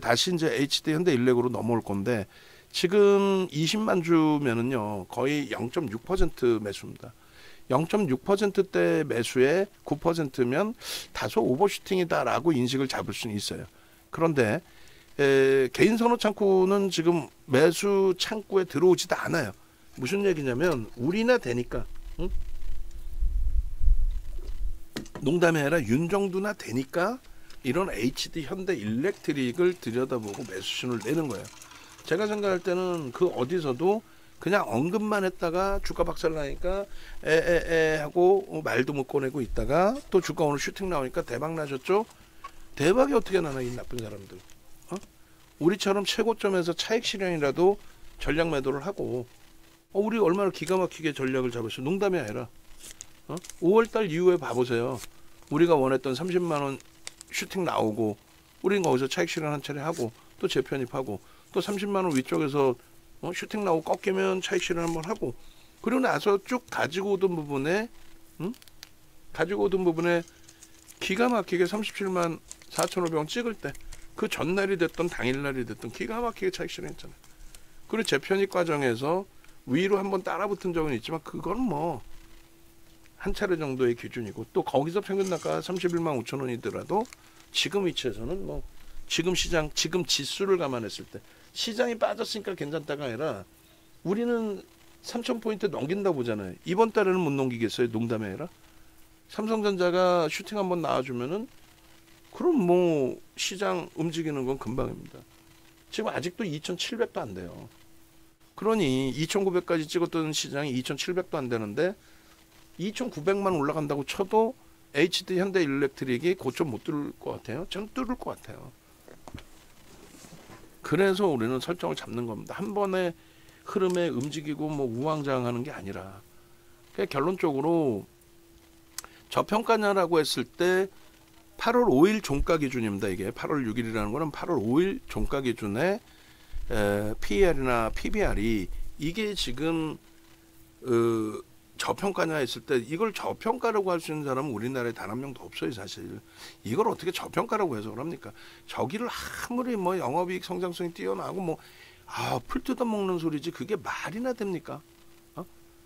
다시 이제 HD 현대 일렉으로 넘어올 건데, 지금 20만 주면은요 거의 0.6% 매수입니다. 0.6%대 매수에 9%면 다소 오버슈팅이다라고 인식을 잡을 수는 있어요. 그런데 개인 선호 창구는 지금 매수 창구에 들어오지도 않아요. 무슨 얘기냐면 우리나 되니까, 응? 농담이 아니라 윤정두나 되니까 이런 HD 현대 일렉트릭을 들여다보고 매수신을 내는 거예요. 제가 생각할 때는 그 어디서도 그냥 언급만 했다가 주가 박살나니까 에에에 하고 말도 못 꺼내고 있다가 또 주가 오늘 슈팅 나오니까 대박 나셨죠? 대박이 어떻게 나나, 이 나쁜 사람들. 우리처럼 최고점에서 차익 실현이라도 전략 매도를 하고, 우리 얼마나 기가 막히게 전략을 잡았어요. 농담이 아니라 5월달 이후에 봐보세요. 우리가 원했던 30만원 슈팅 나오고 우리는 거기서 차익 실현 한 차례 하고 또 재편입하고 또 30만원 위쪽에서 슈팅 나오고 꺾이면 차익 실현 한번 하고, 그리고 나서 쭉 가지고 오던 부분에 기가 막히게 37만 4,500원 찍을 때 그 전날이 됐던 당일날이 됐던 기가 막히게 차익 실현했잖아요. 그리고 재편입 과정에서 위로 한번 따라붙은 적은 있지만 그건 뭐 한 차례 정도의 기준이고, 또 거기서 평균 단가 31만 5천 원이더라도 지금 위치에서는 뭐 지금 시장, 지금 지수를 감안했을 때 시장이 빠졌으니까 괜찮다가 아니라 우리는 3,000포인트 넘긴다 보잖아요. 이번 달에는 못 넘기겠어요? 농담이 아니라. 삼성전자가 슈팅 한번 나와주면은 그럼 뭐 시장 움직이는 건 금방입니다. 지금 아직도 2,700도 안 돼요. 그러니 2,900까지 찍었던 시장이 2,700도 안 되는데 2,900만 올라간다고 쳐도 HD 현대일렉트릭이 고점 못 뚫을 것 같아요. 저는 뚫을 것 같아요. 그래서 우리는 설정을 잡는 겁니다. 한 번에 흐름에 움직이고 뭐 우왕좌왕하는 게 아니라. 그러니까 결론적으로 저평가냐라고 했을 때 8월 5일 종가 기준입니다. 이게 8월 6일이라는 거는 8월 5일 종가 기준에 PER이나 PBR이 이게 지금 저평가냐 했을 때 이걸 저평가라고 할 수 있는 사람은 우리나라에 단 한 명도 없어요. 사실 이걸 어떻게 저평가라고 해석을 합니까? 저기를 아무리 뭐 영업이익 성장성이 뛰어나고 뭐 풀 뜯어먹는 소리지 그게 말이나 됩니까?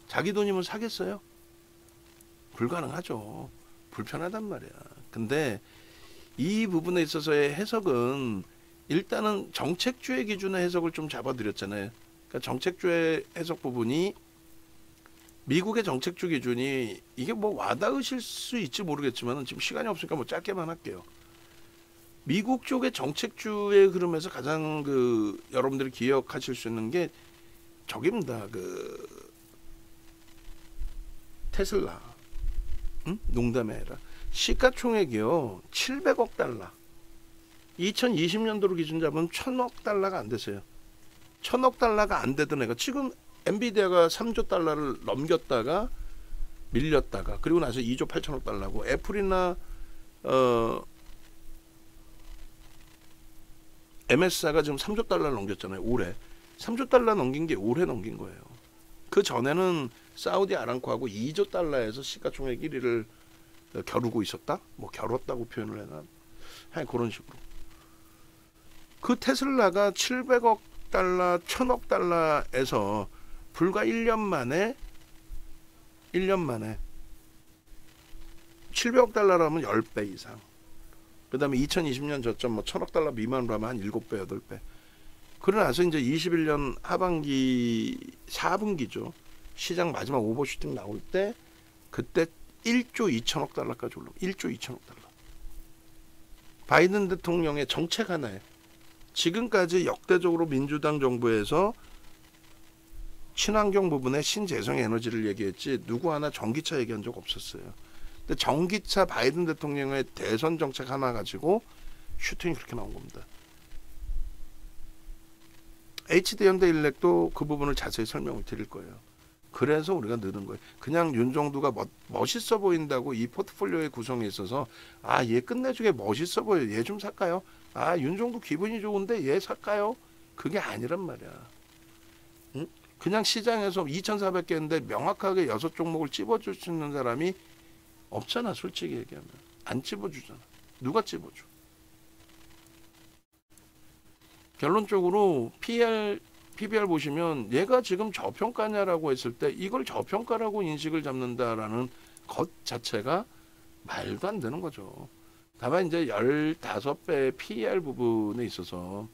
자기 돈이면 사겠어요? 불가능하죠. 불편하단 말이야. 근데 이 부분에 있어서의 해석은 일단은 정책주의 기준의 해석을 좀 잡아드렸잖아요. 그러니까 정책주의 해석 부분이 미국의 정책주 기준이 이게 뭐 와닿으실 수 있지 모르겠지만 지금 시간이 없으니까 뭐 짧게만 할게요. 미국 쪽의 정책주의 흐름에서 가장 여러분들이 기억하실 수 있는 게 저깁니다. 테슬라. 농담이 아니라 시가총액이요 700억 달러. 2020년도로 기준 잡으면 1,000억 달러가 안 됐어요. 1,000억 달러가 안 되던 애가 지금 엔비디아가 3조 달러를 넘겼다가 밀렸다가 그리고 나서 2조 8천억 달러고, 애플이나 MS가 지금 3조 달러를 넘겼잖아요. 올해 3조 달러 넘긴 게 올해 넘긴 거예요. 그 전에는 사우디 아람코하고 2조 달러에서 시가총액 1위를 겨루고 있었다? 뭐 겨뤘다고 표현을 해나? 그런 식으로. 그 테슬라가 700억 달러, 1,000억 달러에서 불과 1년 만에 700억 달러라면 10배 이상. 그 다음에 2020년 저점 뭐 1,000억 달러 미만으로 하면 한 7배, 8배. 그러고 나서 이제 21년 하반기 4분기죠. 시장 마지막 오버슈팅 나올 때 그때 1조 2천억 달러까지 올라. 1조 2천억 달러. 바이든 대통령의 정책 하나에 지금까지 역대적으로 민주당 정부에서 친환경 부분에 신재생 에너지를 얘기했지 누구 하나 전기차 얘기한 적 없었어요. 근데 전기차 바이든 대통령의 대선 정책 하나 가지고 슈팅이 그렇게 나온 겁니다. HD 현대일렉도 그 부분을 자세히 설명을 드릴 거예요. 그래서 우리가 느는 거예요. 그냥 윤정두가 멋있어 보인다고 이 포트폴리오의 구성에 있어서 얘 끝내주게 멋있어 보여. 얘 좀 살까요? 윤정두 기분이 좋은데 얘 살까요? 그게 아니란 말이야. 응? 그냥 시장에서 2,400개인데 명확하게 6종목을 찝어줄 수 있는 사람이 없잖아. 솔직히 얘기하면. 안 찝어주잖아. 누가 찝어줘? 결론적으로 PBR 보시면 얘가 지금 저평가냐라고 했을 때 이걸 저평가라고 인식을 잡는다라는 것 자체가 말도 안 되는 거죠. 다만 이제 15배 PER 부분에 있어서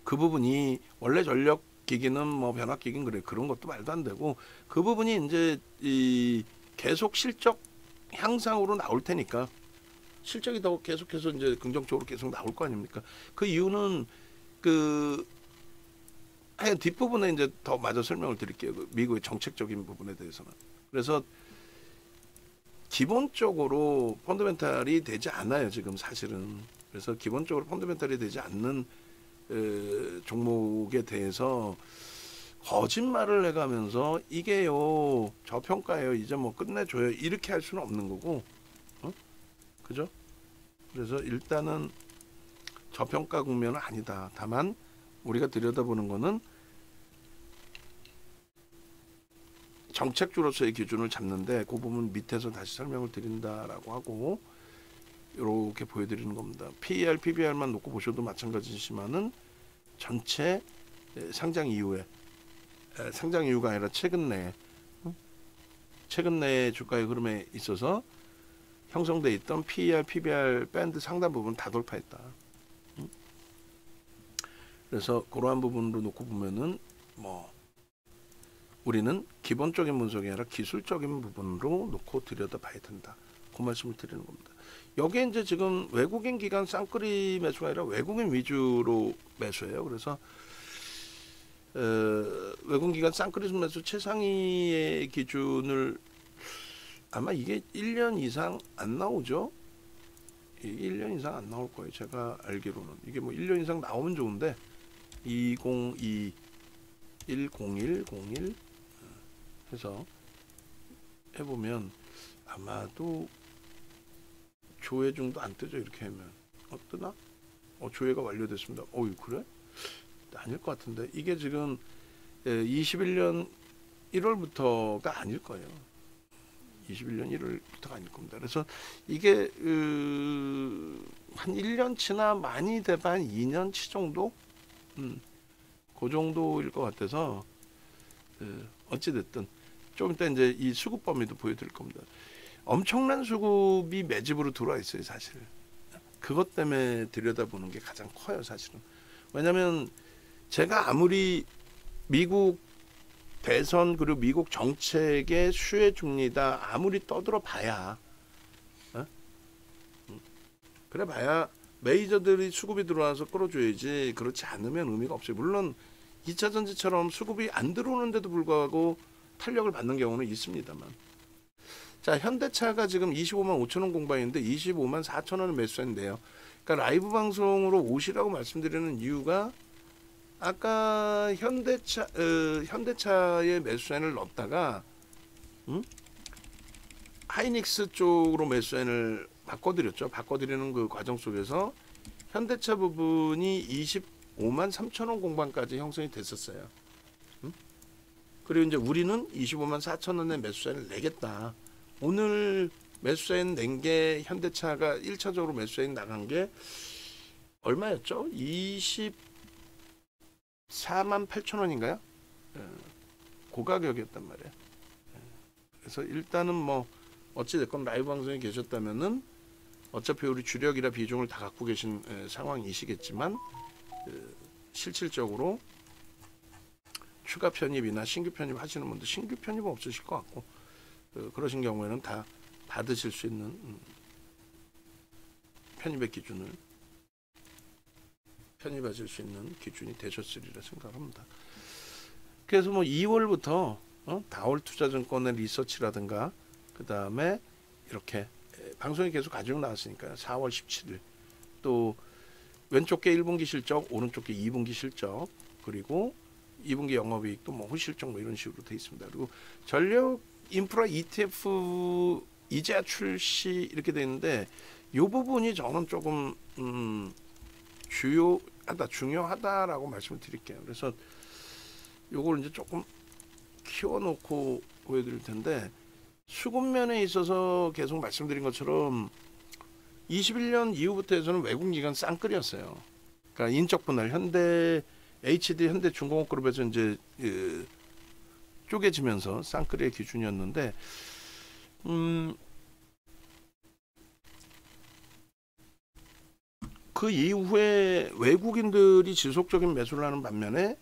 그 부분이 원래 전력 기기는 뭐 변압 기기는 그래 그런 것도 말도 안 되고, 그 부분이 이제 계속 실적 향상으로 나올 테니까 실적이 더 계속해서 이제 긍정적으로 계속 나올 거 아닙니까? 그 이유는 뒷부분에 이제 더 마저 설명을 드릴게요. 미국의 정책적인 부분에 대해서는. 그래서 기본적으로 펀더멘탈이 되지 않아요, 지금 사실은. 그래서 기본적으로 펀더멘탈이 되지 않는 종목에 대해서 거짓말을 해가면서 이게요 저평가예요, 이제 뭐 끝내줘요 이렇게 할 수는 없는 거고, 그죠? 그래서 일단은 저평가 국면은 아니다. 다만 우리가 들여다보는 거는 정책주로서의 기준을 잡는데 그 부분 밑에서 다시 설명을 드린다라고 하고, 이렇게 보여드리는 겁니다. PER, PBR만 놓고 보셔도 마찬가지지만은 전체 상장 이후에 상장 이후가 아니라 최근 내의 주가의 흐름에 있어서 형성돼 있던 PER, PBR 밴드 상단 부분 다 돌파했다. 그래서 그러한 부분으로 놓고 보면은 뭐 우리는 기본적인 분석이 아니라 기술적인 부분으로 놓고 들여다봐야 된다. 그 말씀을 드리는 겁니다. 여기에 이제 지금 외국인 기관 쌍끌이 매수가 아니라 외국인 위주로 매수해요. 그래서 외국인 기관 쌍끌이 매수 최상위의 기준을 아마 이게 1년 이상 안 나오죠. 1년 이상 안 나올 거예요. 제가 알기로는 이게 뭐 1년 이상 나오면 좋은데 202 10101 해서 해보면 아마도 조회 중도 안 뜨죠. 이렇게 하면 뜨나? 조회가 완료됐습니다. 그래? 아닐 것 같은데 이게 지금 21년 1월부터가 아닐 거예요. 21년 1월부터가 아닐 겁니다. 그래서 이게 한 1년치나 많이 돼봐 한 2년치 정도? 그 정도일 것 같아서 어찌됐든 좀 이따 이제 이 수급 범위도 보여드릴 겁니다. 엄청난 수급이 매집으로 들어와 있어요. 사실 그것 때문에 들여다보는 게 가장 커요. 사실은 왜냐하면 제가 아무리 미국 대선 그리고 미국 정책의 수혜 줍니다 아무리 떠들어 봐야 그래 봐야 메이저들이 수급이 들어와서 끌어줘야지. 그렇지 않으면 의미가 없어요. 물론 2차 전지처럼 수급이 안 들어오는데도 불구하고 탄력을 받는 경우는 있습니다만. 자, 현대차가 지금 25만 5천 원 공방인데 25만 4천 원을 매수했는데요. 그러니까 라이브 방송으로 오시라고 말씀드리는 이유가 아까 현대차의 매수엔을 넣었다가 하이닉스 쪽으로 매수엔을 바꿔드렸죠. 바꿔드리는 그 과정 속에서 현대차 부분이 25만 3천 원 공방까지 형성이 됐었어요. 그리고 이제 우리는 25만 4천 원의 매수엔을 내겠다. 오늘 매수엔 낸 게 현대차가 1차적으로 매수엔 나간 게 얼마였죠? 24만 8천 원인가요? 그 가격이었단 말이에요. 그래서 일단은 뭐 어찌됐건 라이브 방송에 계셨다면은 어차피 우리 주력이라 비중을 다 갖고 계신 상황이시겠지만 실질적으로 추가 편입이나 신규 편입 하시는 분들 신규 편입은 없으실 것 같고 그러신 경우에는 다 받으실 수 있는 편입의 기준을 편입하실 수 있는 기준이 되셨으리라 생각합니다. 그래서 뭐 2월부터 다올 투자증권의 리서치라든가 그 다음에 이렇게 방송이 계속 가지고 나왔으니까요. 4월 17일 또 왼쪽 게 1분기 실적, 오른쪽 게 2분기 실적, 그리고 2분기 영업이익도 뭐 실적 뭐 이런 식으로 돼 있습니다. 그리고 전력 인프라 ETF 이제야 출시 이렇게 돼 있는데 이 부분이 저는 조금 중요하다라고 말씀을 드릴게요. 그래서 요걸 이제 조금 키워놓고 보여드릴 텐데 수급면에 있어서 계속 말씀드린 것처럼 21년 이후부터 해서는 외국기관 쌍끌이었어요. 그러니까 인적 분할 현대 HD 현대중공업그룹에서 이제 쪼개지면서 쌍끌이의 기준이었는데 그 이후에 외국인들이 지속적인 매수를 하는 반면에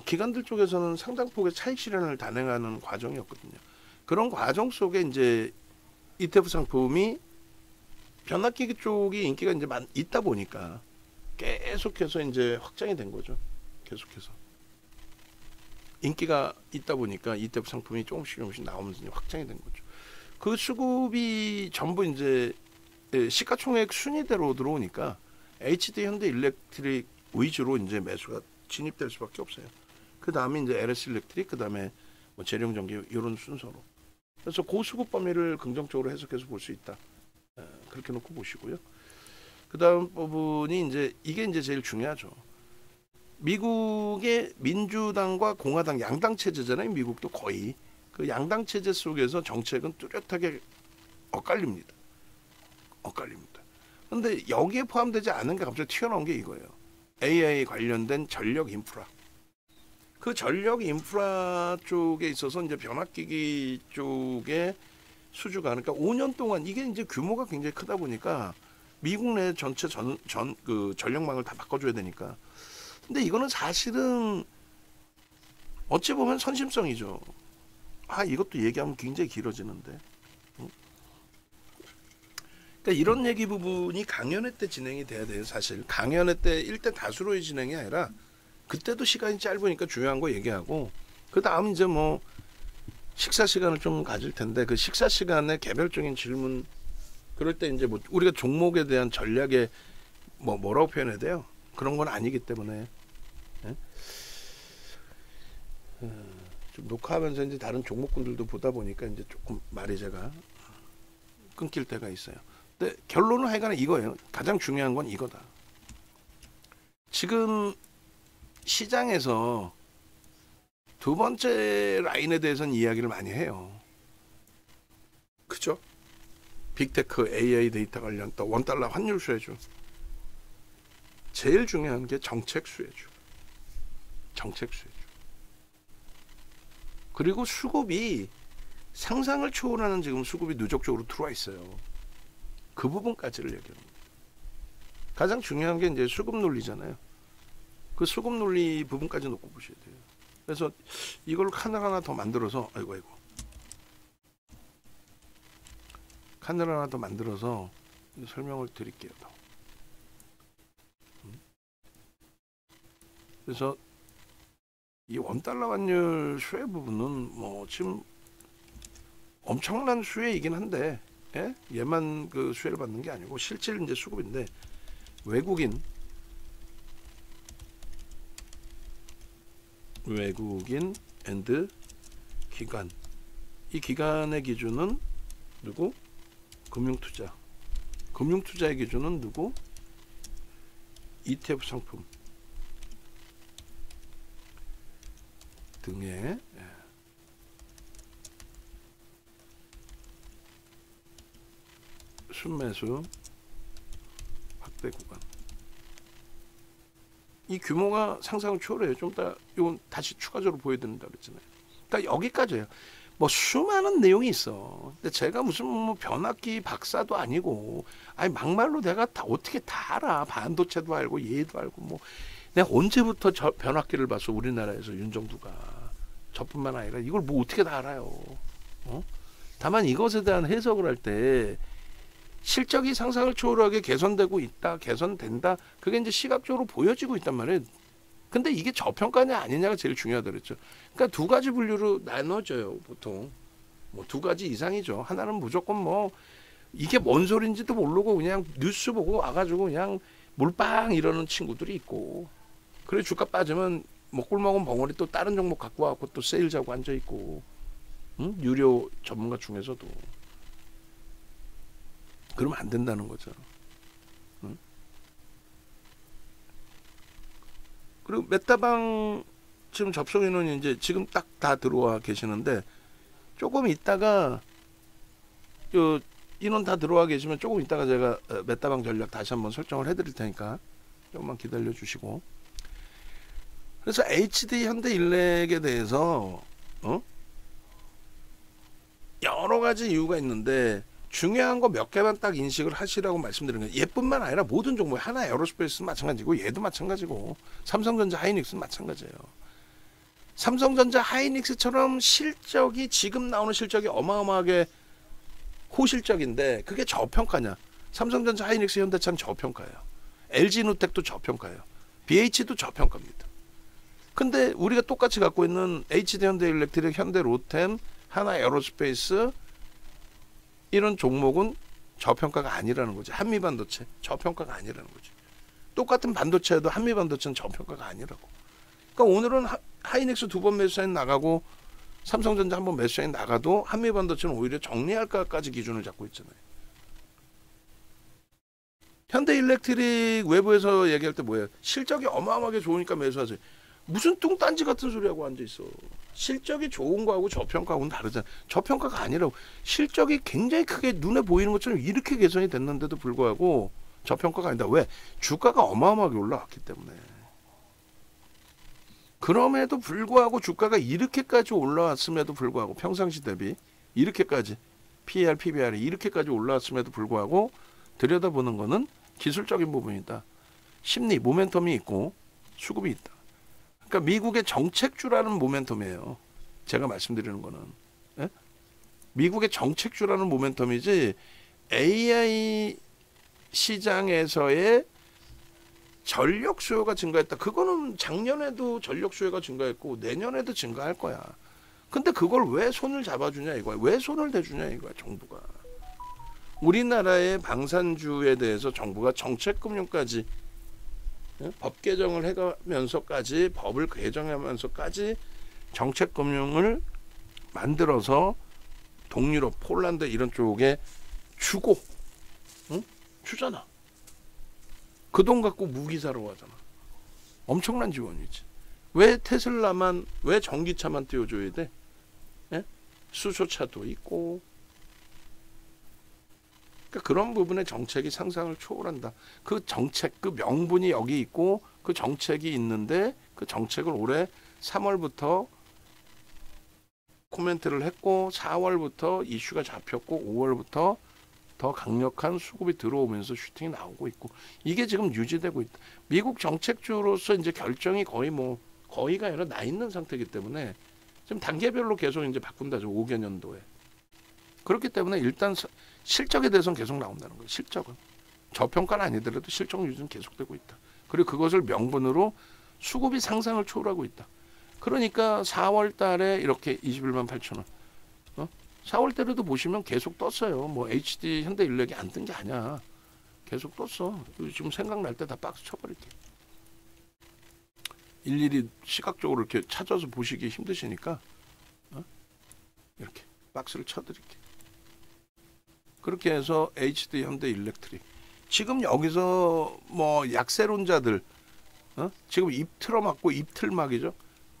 기관들 쪽에서는 상당폭의 차익 실현을 단행하는 과정이었거든요. 그런 과정 속에 이제 ETF 상품이 변압기기 쪽이 인기가 이제 있다 보니까 계속해서 이제 확장이 된 거죠. 계속해서 인기가 있다 보니까 ETF 상품이 조금씩 나오면서 이제 확장이 된 거죠. 그 수급이 전부 이제 시가총액 순위대로 들어오니까 HD 현대일렉트릭 위주로 이제 매수가 진입될 수밖에 없어요. 그 다음에 이제 LS 일렉트릭, 그 다음에 뭐 재룡전기 이런 순서로. 그래서 고수급 범위를 긍정적으로 해석해서 볼 수 있다. 그렇게 놓고 보시고요. 그 다음 부분이 이제 이게 이제 제일 중요하죠. 미국의 민주당과 공화당 양당 체제잖아요. 미국도 거의 그 양당 체제 속에서 정책은 뚜렷하게 엇갈립니다. 엇갈립니다. 근데 여기에 포함되지 않은 게 갑자기 튀어나온 게 이거예요. AI 관련된 전력 인프라. 그 전력 인프라 쪽에 있어서 이제 변압기기 쪽에 수주가, 그러니까 5년 동안 이게 이제 규모가 굉장히 크다 보니까 미국 내 전체 그 전력망을 다 바꿔줘야 되니까. 근데 이거는 사실은 어찌 보면 선심성이죠. 이것도 얘기하면 굉장히 길어지는데. 그러니까 이런 얘기 부분이 강연회 때 진행이 돼야 돼요. 사실 강연회 때 1대 다수로의 진행이 아니라 그때도 시간이 짧으니까 중요한 거 얘기하고, 그 다음 이제 뭐 식사 시간을 좀 가질 텐데 그 식사 시간에 개별적인 질문, 그럴 때 이제 뭐 우리가 종목에 대한 전략에 뭐라고 표현해야 돼요? 그런 건 아니기 때문에. 예? 좀 녹화하면서 이제 다른 종목군들도 보다 보니까 이제 조금 말이 제가 끊길 때가 있어요. 근데 결론은 하여간에 이거예요. 가장 중요한 건 이거다. 지금 시장에서 두 번째 라인에 대해서는 이야기를 많이 해요. 그죠? 빅테크, AI 데이터 관련, 또 원달러 환율 수혜주. 제일 중요한 게 정책 수혜주. 정책 수혜주. 그리고 수급이 상상을 초월하는 지금 수급이 누적적으로 들어와 있어요. 그 부분까지를 얘기합니다. 가장 중요한 게 이제 수급 논리잖아요. 그 수급 논리 부분까지 놓고 보셔야 돼요. 그래서 이걸 하나 더 만들어서, 아이고 칸을 하나 더 만들어서 설명을 드릴게요. 그래서 이 원달러 환율 수혜 부분은 뭐 지금 엄청난 수혜이긴 한데, 예? 얘만 그 수혜를 받는 게 아니고 실질 이제 수급인데, 외국인 앤드 기관, 이 기관의 기준은 누구? 금융투자. 금융투자의 기준은 누구? ETF 상품 등의 순매수 확대 구간. 이 규모가 상상을 초월해요. 좀 이따 이건 다시 추가적으로 보여드린다 그랬잖아요. 그러니까 여기까지예요. 뭐 수많은 내용이 있어. 근데 제가 무슨 뭐 변압기 박사도 아니고, 아니 막말로 내가 다 어떻게 다 알아. 반도체도 알고 얘도 알고, 뭐 내가 언제부터 저 변압기를 봤어 우리나라에서 윤정두가. 저뿐만 아니라 이걸 뭐 어떻게 다 알아요. 다만 이것에 대한 해석을 할 때 실적이 상상을 초월하게 개선되고 있다, 개선된다, 그게 이제 시각적으로 보여지고 있단 말이에요. 근데 이게 저평가냐 아니냐가 제일 중요하다 그랬죠. 그러니까 두 가지 분류로 나눠져요. 보통 뭐 두 가지 이상이죠. 하나는 무조건 뭐 이게 뭔 소린지도 모르고 그냥 뉴스 보고 와가지고 그냥 몰빵 이러는 친구들이 있고, 그래 주가 빠지면 먹골 먹은 벙어리 또 다른 종목 갖고 와갖고 또 세일 자고 앉아 있고, 응? 유료 전문가 중에서도. 그러면 안 된다는 거죠. 응? 그리고 메타방 지금 접속 인원이 이제 지금 딱 다 들어와 계시는데, 조금 있다가 인원 다 들어와 계시면 조금 있다가 제가 메타방 전략 다시 한번 설정을 해드릴 테니까 조금만 기다려 주시고. 그래서 HD 현대일렉에 대해서 여러 가지 이유가 있는데, 중요한 거 몇 개만 딱 인식을 하시라고 말씀드리는 거예요. 얘뿐만 아니라 모든 종목, 하나 에어로스페이스는 마찬가지고 얘도 마찬가지고 삼성전자 하이닉스는 마찬가지예요. 삼성전자 하이닉스처럼 실적이 지금 나오는 실적이 어마어마하게 호실적인데 그게 저평가냐? 삼성전자 하이닉스 현대차는 저평가예요. LG누텍도 저평가예요. BH도 저평가입니다. 근데 우리가 똑같이 갖고 있는 HD 현대일렉트릭, 현대로템, 하나 에어로스페이스 이런 종목은 저평가가 아니라는 거지. 한미반도체 저평가가 아니라는 거지. 똑같은 반도체에도 한미반도체는 저평가가 아니라고. 그러니까 오늘은 하이닉스 두 번 매수 사인 나가고 삼성전자 한 번 매수 사인 나가도 한미반도체는 오히려 정리할까까지 기준을 잡고 있잖아요. 현대일렉트릭 외부에서 얘기할 때 뭐예요? 실적이 어마어마하게 좋으니까 매수하세요. 무슨 뚱딴지 같은 소리하고 앉아 있어. 실적이 좋은 거하고 저평가하고는 다르잖아. 저평가가 아니라고. 실적이 굉장히 크게 눈에 보이는 것처럼 이렇게 개선이 됐는데도 불구하고 저평가가 아니다. 왜? 주가가 어마어마하게 올라왔기 때문에. 그럼에도 불구하고 주가가 이렇게까지 올라왔음에도 불구하고 평상시 대비 이렇게까지 PER, PBR이 이렇게까지 올라왔음에도 불구하고 들여다보는 거는 기술적인 부분이다. 심리, 모멘텀이 있고 수급이 있다. 그러니까 미국의 정책주라는 모멘텀이에요. 제가 말씀드리는 거는. 예? 미국의 정책주라는 모멘텀이지 AI 시장에서의 전력 수요가 증가했다. 그거는 작년에도 전력 수요가 증가했고 내년에도 증가할 거야. 근데 그걸 왜 손을 잡아주냐 이거야. 왜 손을 대주냐 이거야 정부가. 우리나라의 방산주에 대해서 정부가 정책금융까지 법 개정을 해가면서까지 법을 개정하면서까지 정책금융을 만들어서 동유럽, 폴란드 이런 쪽에 주고 주잖아. 그 돈 갖고 무기 사러 가잖아. 엄청난 지원이지. 왜 테슬라만, 왜 전기차만 띄워줘야 돼? 예? 수소차도 있고. 그러니까 그런 부분에 정책이 상상을 초월한다. 그 정책, 그 명분이 여기 있고 그 정책이 있는데 그 정책을 올해 3월부터 코멘트를 했고 4월부터 이슈가 잡혔고 5월부터 더 강력한 수급이 들어오면서 슈팅이 나오고 있고 이게 지금 유지되고 있다. 미국 정책주로서 이제 결정이 거의가 아니라 나 있는 상태이기 때문에 지금 단계별로 계속 이제 바꾼다죠. 5개년도에. 그렇기 때문에 일단 실적에 대해서는 계속 나온다는 거예요. 실적은. 저평가는 아니더라도 실적 유지는 계속되고 있다. 그리고 그것을 명분으로 수급이 상상을 초월하고 있다. 그러니까 4월 달에 이렇게 21만 8천 원. 4월 달에도 보시면 계속 떴어요. 뭐 HD 현대인력이 안 뜬 게 아니야. 계속 떴어. 지금 생각날 때 다 박스 쳐버릴게. 일일이 시각적으로 이렇게 찾아서 보시기 힘드시니까 이렇게 박스를 쳐드릴게. 그렇게 해서 HD 현대일렉트릭. 지금 여기서 뭐 약세론자들 지금 입 틀어막고 입 틀막이죠.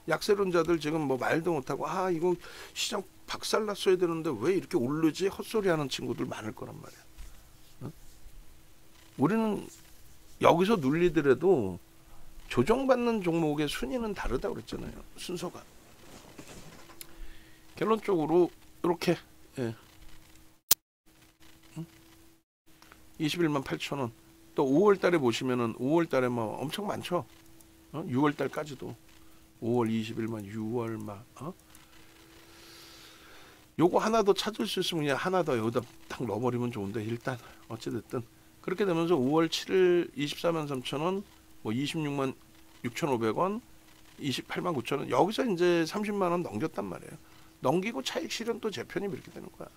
약세론자들 지금 뭐 말도 못하고 이거 시장 박살났어야 되는데 왜 이렇게 오르지 헛소리하는 친구들 많을 거란 말이야. 우리는 여기서 눌리더라도 조정받는 종목의 순위는 다르다고 그랬잖아요. 순서가. 결론적으로 이렇게 21만 8천 원. 또 5월 달에 보시면은 5월 달에 뭐 엄청 많죠. 6월 달까지도 5월 21만 6월 막 요거 하나 더 찾을 수 있으면 그냥 하나 더 여기다 딱 넣어버리면 좋은데 일단 어찌됐든 그렇게 되면서 5월 7일 24만 3천 원, 뭐 26만 6,500원, 28만 9천 원 여기서 이제 30만 원 넘겼단 말이에요. 넘기고 차익 실현 또 재편이 이렇게 되는 거야.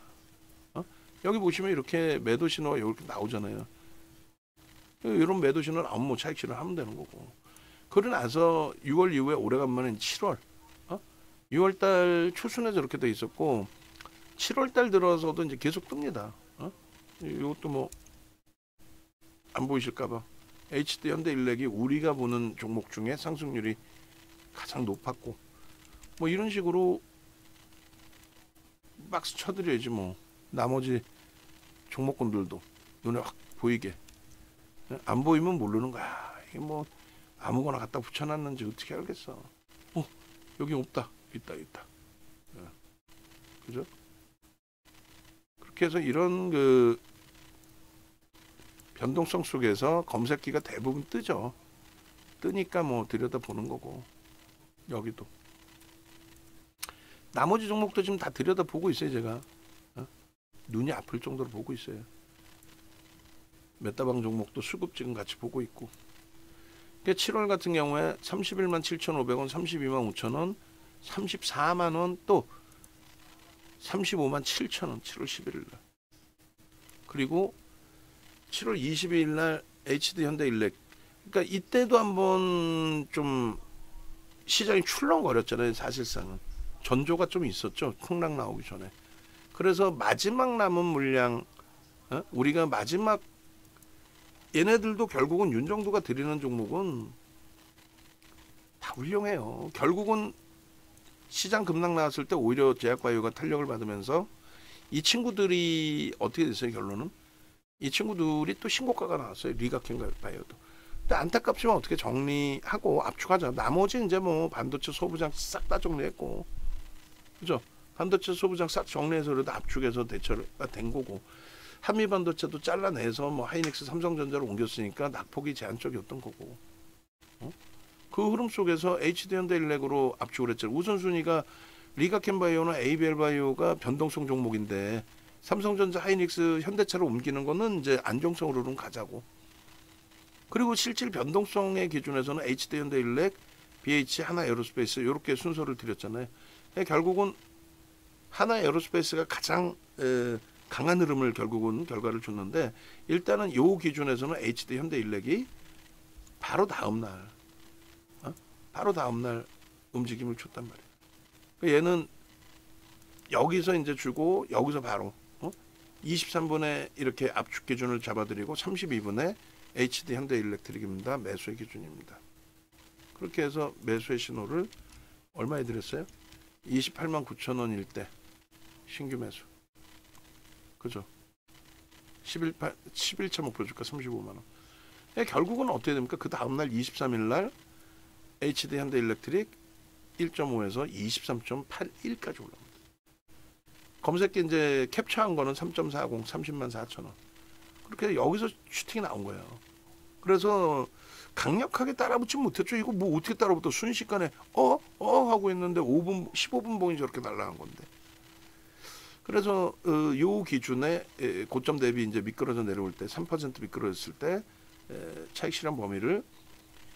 여기 보시면 이렇게 매도 신호가 이렇게 나오잖아요. 이런 매도 신호 나오면 뭐 차익 실현 하면 되는 거고. 그러고 나서 6월 이후에 오래간만에 7월 6월 달 초순에 저렇게 돼 있었고 7월 달 들어서도 이제 계속 뜹니다. 이것도 뭐 안 보이실까봐 HD 현대인력이 우리가 보는 종목 중에 상승률이 가장 높았고 뭐 이런 식으로 박스 쳐드려야지 뭐 나머지 종목군들도 눈에 확 보이게. 안 보이면 모르는 거야. 이게 뭐 아무거나 갖다 붙여놨는지 어떻게 알겠어. 여기 없다. 있다. 그죠? 그렇게 해서 이런 그 변동성 속에서 검색기가 대부분 뜨죠. 뜨니까 뭐 들여다보는 거고. 여기도. 나머지 종목도 지금 다 들여다보고 있어요. 제가. 눈이 아플 정도로 보고 있어요. 메타방 종목도 수급 지금 같이 보고 있고. 7월 같은 경우에 31만 7,500원, 32만 5천원, 34만원, 또 35만 7천원 7월 11일날. 그리고 7월 22일날 HD 현대일렉. 그러니까 이때도 한번 좀 시장이 출렁거렸잖아요. 사실상은. 전조가 좀 있었죠. 폭락 나오기 전에. 그래서 마지막 남은 물량, 우리가 마지막 얘네들도 결국은 윤정두가 드리는 종목은 다 훌륭해요. 결국은 시장 급락 나왔을 때 오히려 제약바이오가 탄력을 받으면서 이 친구들이 어떻게 됐어요? 결론은 이 친구들이 또 신고가가 나왔어요. 리가켄바이오도. 근데 안타깝지만 어떻게 정리하고 압축하자. 나머지 이제 뭐 반도체 소부장 싹 다 정리했고, 그죠? 반도체 소부장 싹 정리해서 그래도 압축해서 대처가 된 거고, 한미 반도체도 잘라내서 뭐 하이닉스, 삼성전자로 옮겼으니까 낙폭이 제한적이었던 거고. 그 흐름 속에서 HD현대일렉으로 압축을 했죠. 우선순위가 리가켄바이오나 ABL바이오가 변동성 종목인데 삼성전자, 하이닉스, 현대차로 옮기는 거는 이제 안정성으로는 가자고. 그리고 실질 변동성의 기준에서는 HD현대일렉, BH, 하나에어로스페이스 이렇게 순서를 드렸잖아요. 결국은 하나에어로스페이스가 가장 강한 흐름을 결국은 결과를 줬는데 일단은 요 기준에서는 HD현대일렉이 바로 다음날 움직임을 줬단 말이에요. 얘는 여기서 이제 주고 여기서 바로 23분에 이렇게 압축 기준을 잡아드리고 32분에 HD 현대일렉트릭입니다. 매수의 기준입니다. 그렇게 해서 매수의 신호를 얼마에 드렸어요? 28만 9천 원일 때 신규 매수. 그죠? 11차 목표 주가 35만 원. 결국은 어떻게 됩니까? 그 다음날 23일 날 HD 현대일렉트릭 1.5에서 23.81까지 올라옵니다. 검색기 이제 캡처한 거는 3.40, 30만 4천 원. 그렇게 여기서 슈팅이 나온 거예요. 그래서 강력하게 따라붙지 못했죠. 이거 뭐 어떻게 따라붙어? 순식간에 하고 있는데 5분, 15분 봉이 저렇게 날아간 건데. 그래서 요 기준에 고점 대비 이제 미끄러져 내려올 때 3% 미끄러졌을 때 차익 실현 범위를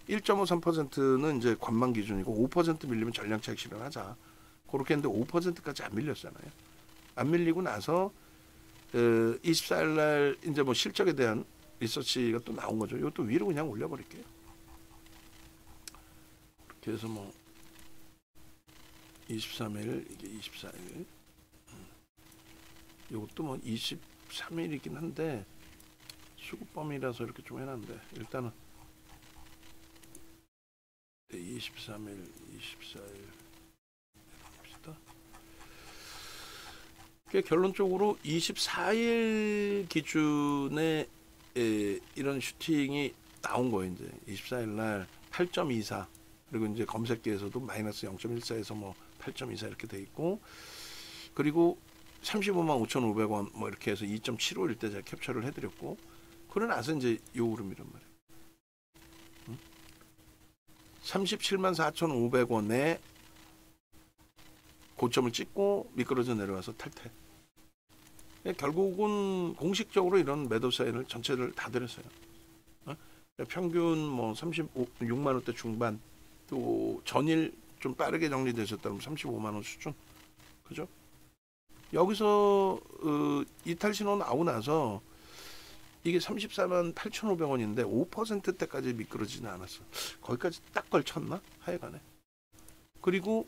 1.53%는 이제 관망 기준이고 5% 밀리면 전량 차익 실현하자. 그렇게 했는데 5%까지 안 밀렸잖아요. 안 밀리고 나서 24일 날 이제 뭐 실적에 대한 리서치가 또 나온 거죠. 이것도 위로 그냥 올려버릴게요. 그렇게 해서 뭐 23일 이게 24일 이것도 뭐 23일이긴 한데 수급범위라서 이렇게 좀 해놨는데 일단은 23일, 24일 봅시다. 결론적으로 24일 기준에 이런 슈팅이 나온 거예요. 이제 24일 날 8.24 그리고 이제 검색기에서도 마이너스 0.14에서 뭐 8.24 이렇게 돼 있고 그리고 35만 5,500원 뭐 이렇게 해서 2.75일 때 제가 캡처를 해드렸고 그러고 나서 이제 요 흐름이란 말이에요. 37만 4,500원에 고점을 찍고 미끄러져 내려와서 탈퇴. 결국은 공식적으로 이런 매도 사인을 전체를 다 드렸어요. 평균 뭐 36만 원대 중반 또 전일 좀 빠르게 정리되셨다면 35만 원 수준. 그죠? 여기서 이탈 신호 나오고 나서 이게 34만 8,500원인데 5%대까지 미끄러지지는 않았어. 거기까지 딱 걸쳤나? 하여간에. 그리고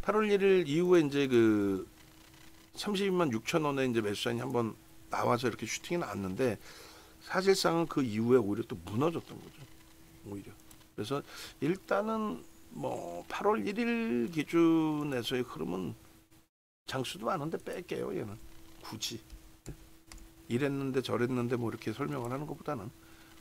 8월 1일 이후에 이제 그 32만 6천 원에 이제 매수산이 한번 나와서 이렇게 슈팅이 나왔는데 사실상은 그 이후에 오히려 또 무너졌던 거죠. 오히려. 그래서 일단은 뭐 8월 1일 기준에서의 흐름은 장수도 많은데 뺄게요. 얘는 굳이. 이랬는데 저랬는데 뭐 이렇게 설명을 하는 것보다는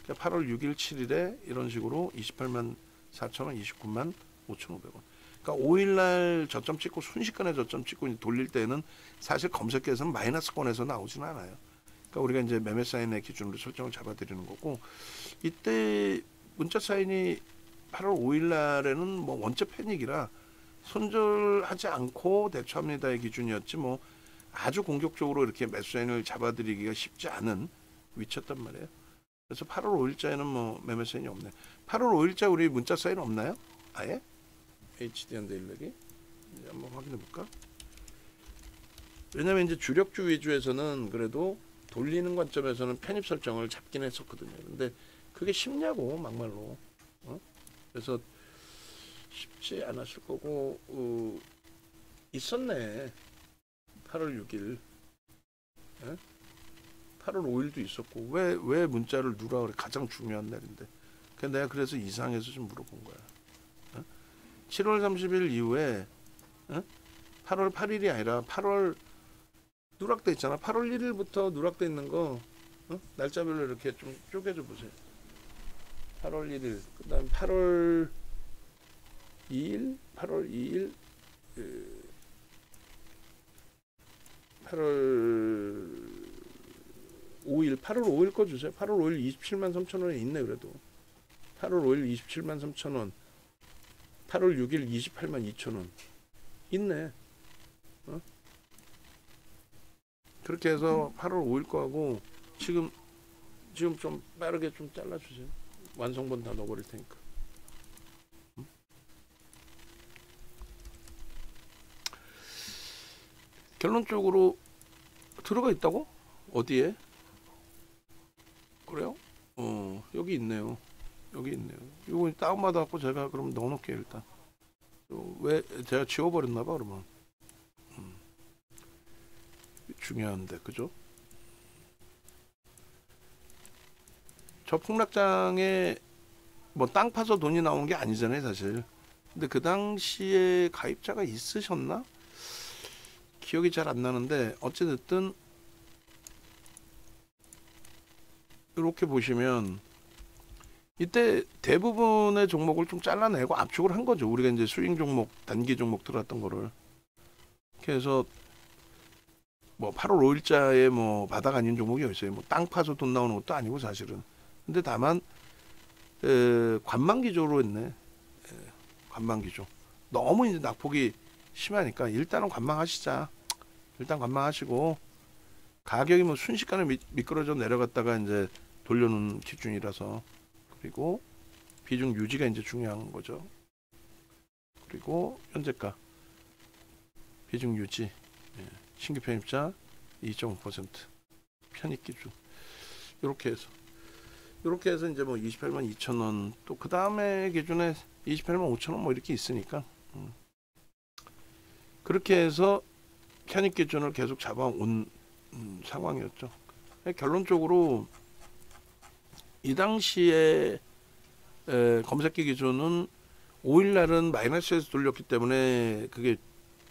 8월 6일 7일에 이런 식으로 28만 4천 원, 29만 5,500원. 그러니까 5일날 저점 찍고 순식간에 저점 찍고 돌릴 때는 사실 검색기에서는 마이너스권에서 나오지는 않아요. 그러니까 우리가 이제 매매 사인의 기준으로 설정을 잡아드리는 거고 이때 문자 사인이 8월 5일날에는 뭐 원체 패닉이라 손절하지 않고 대처합니다의 기준이었지 뭐 아주 공격적으로 이렇게 매수 사인을 잡아드리기가 쉽지 않은 위치였단 말이에요. 그래서 8월 5일자에는 뭐 매매 사인이 없네. 8월 5일자 우리 문자 사인 없나요? 아예? HD현대일렉이 한번 확인해 볼까? 왜냐면 이제 주력주 위주에서는 그래도 돌리는 관점에서는 편입 설정을 잡긴 했었거든요. 근데 그게 쉽냐고 막말로. 그래서 쉽지 않았을 거고 있었네. 8월 6일 8월 5일도 있었고 왜 문자를 누라 그래. 가장 중요한 날인데 내가 그래서 이상해서 좀 물어본 거야. 7월 30일 이후에 8월 8일이 아니라 8월 누락돼 있잖아. 8월 1일부터 누락돼 있는 거 날짜별로 이렇게 좀 쪼개줘 보세요. 8월 1일, 그다음 8월 2일, 8월 2일, 8월 5일, 8월 5일 거 주세요. 8월 5일 27만 3천 원에 있네 그래도. 8월 5일 27만 3천 원, 8월 6일 28만 2천 원 있네. 그렇게 해서 8월 5일 거하고 지금 좀 빠르게 좀 잘라주세요. 완성본 다 넣어버릴 테니까. 결론적으로 들어가 있다고? 어디에? 그래요? 여기 있네요. 여기 있네요. 이거 다운받아갖고 제가 그럼 넣어놓을게요 일단. 왜 제가 지워버렸나봐 그러면. 중요한데 그죠? 저 폭락장에 뭐 땅 파서 돈이 나온 게 아니잖아요 사실. 근데 그 당시에 가입자가 있으셨나? 기억이 잘 안 나는데 어찌됐든 이렇게 보시면 이때 대부분의 종목을 좀 잘라내고 압축을 한 거죠. 우리가 이제 스윙 종목, 단기 종목 들어왔던 거를. 그래서 뭐 8월 5일자에 뭐 바닥 아닌 종목이 있어요. 뭐 땅 파서 돈 나오는 것도 아니고 사실은. 근데 다만 관망기조로 했네. 관망기조. 너무 이제 낙폭이 심하니까 일단은 관망하시자. 일단 관망하시고 가격이 뭐 순식간에 미끄러져 내려갔다가 이제 돌려놓은 기준이라서. 그리고 비중 유지가 이제 중요한 거죠. 그리고 현재가 비중 유지. 신규 편입자 2.5% 편입 기준 이렇게 해서 이제 뭐 28만 2천 원 또 그 다음에 기준에 28만 5천 원 뭐 이렇게 있으니까 그렇게 해서 편입 기준을 계속 잡아온 상황이었죠. 결론적으로 이 당시에 검색기 기준은 5일날은 마이너스에서 돌렸기 때문에 그게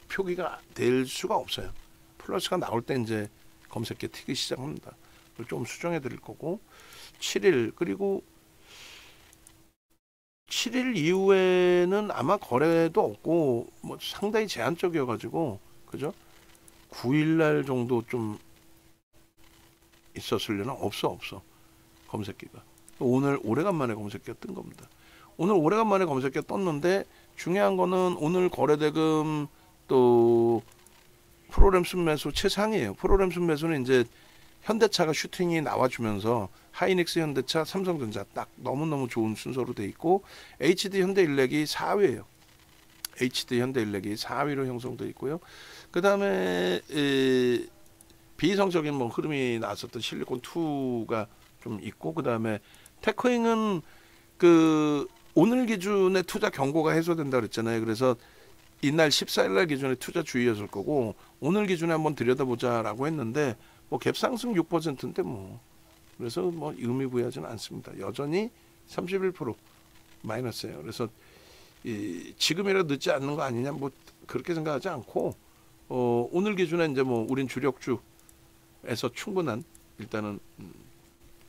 표기가 될 수가 없어요. 플러스가 나올 때 이제 검색기 튀기 시작합니다. 그걸 좀 수정해 드릴 거고 7일 그리고 7일 이후에는 아마 거래도 없고 뭐 상당히 제한적이어 가지고 그죠? 9일날 정도 좀 있었으려나 없어 검색기가. 오늘 오래간만에 검색기가 뜬 겁니다. 오늘 오래간만에 검색기가 떴는데 중요한 거는 오늘 거래대금 또 프로그램 순매수 최상이에요. 프로그램 순매수는 이제 현대차가 슈팅이 나와주면서 하이닉스 현대차 삼성전자 딱 너무너무 좋은 순서로 돼 있고 HD 현대일렉이 4위예요. HD 현대일렉이 4위로 형성돼 있고요. 그 다음에 비이성적인 뭐 흐름이 나왔었던 실리콘2가 좀 있고 그 다음에 테크잉은 그 오늘 기준에 투자 경고가 해소된다 그랬잖아요. 그래서 이날 14일날 기준에 투자 주의였을 거고 오늘 기준에 한번 들여다보자라고 했는데 뭐 갭상승 6%인데 뭐 그래서 뭐 의미 부여하지는 않습니다. 여전히 31% 마이너스예요. 그래서 지금이라도 늦지 않는 거 아니냐 뭐 그렇게 생각하지 않고 오늘 기준에 이제 뭐 우린 주력주에서 충분한 일단은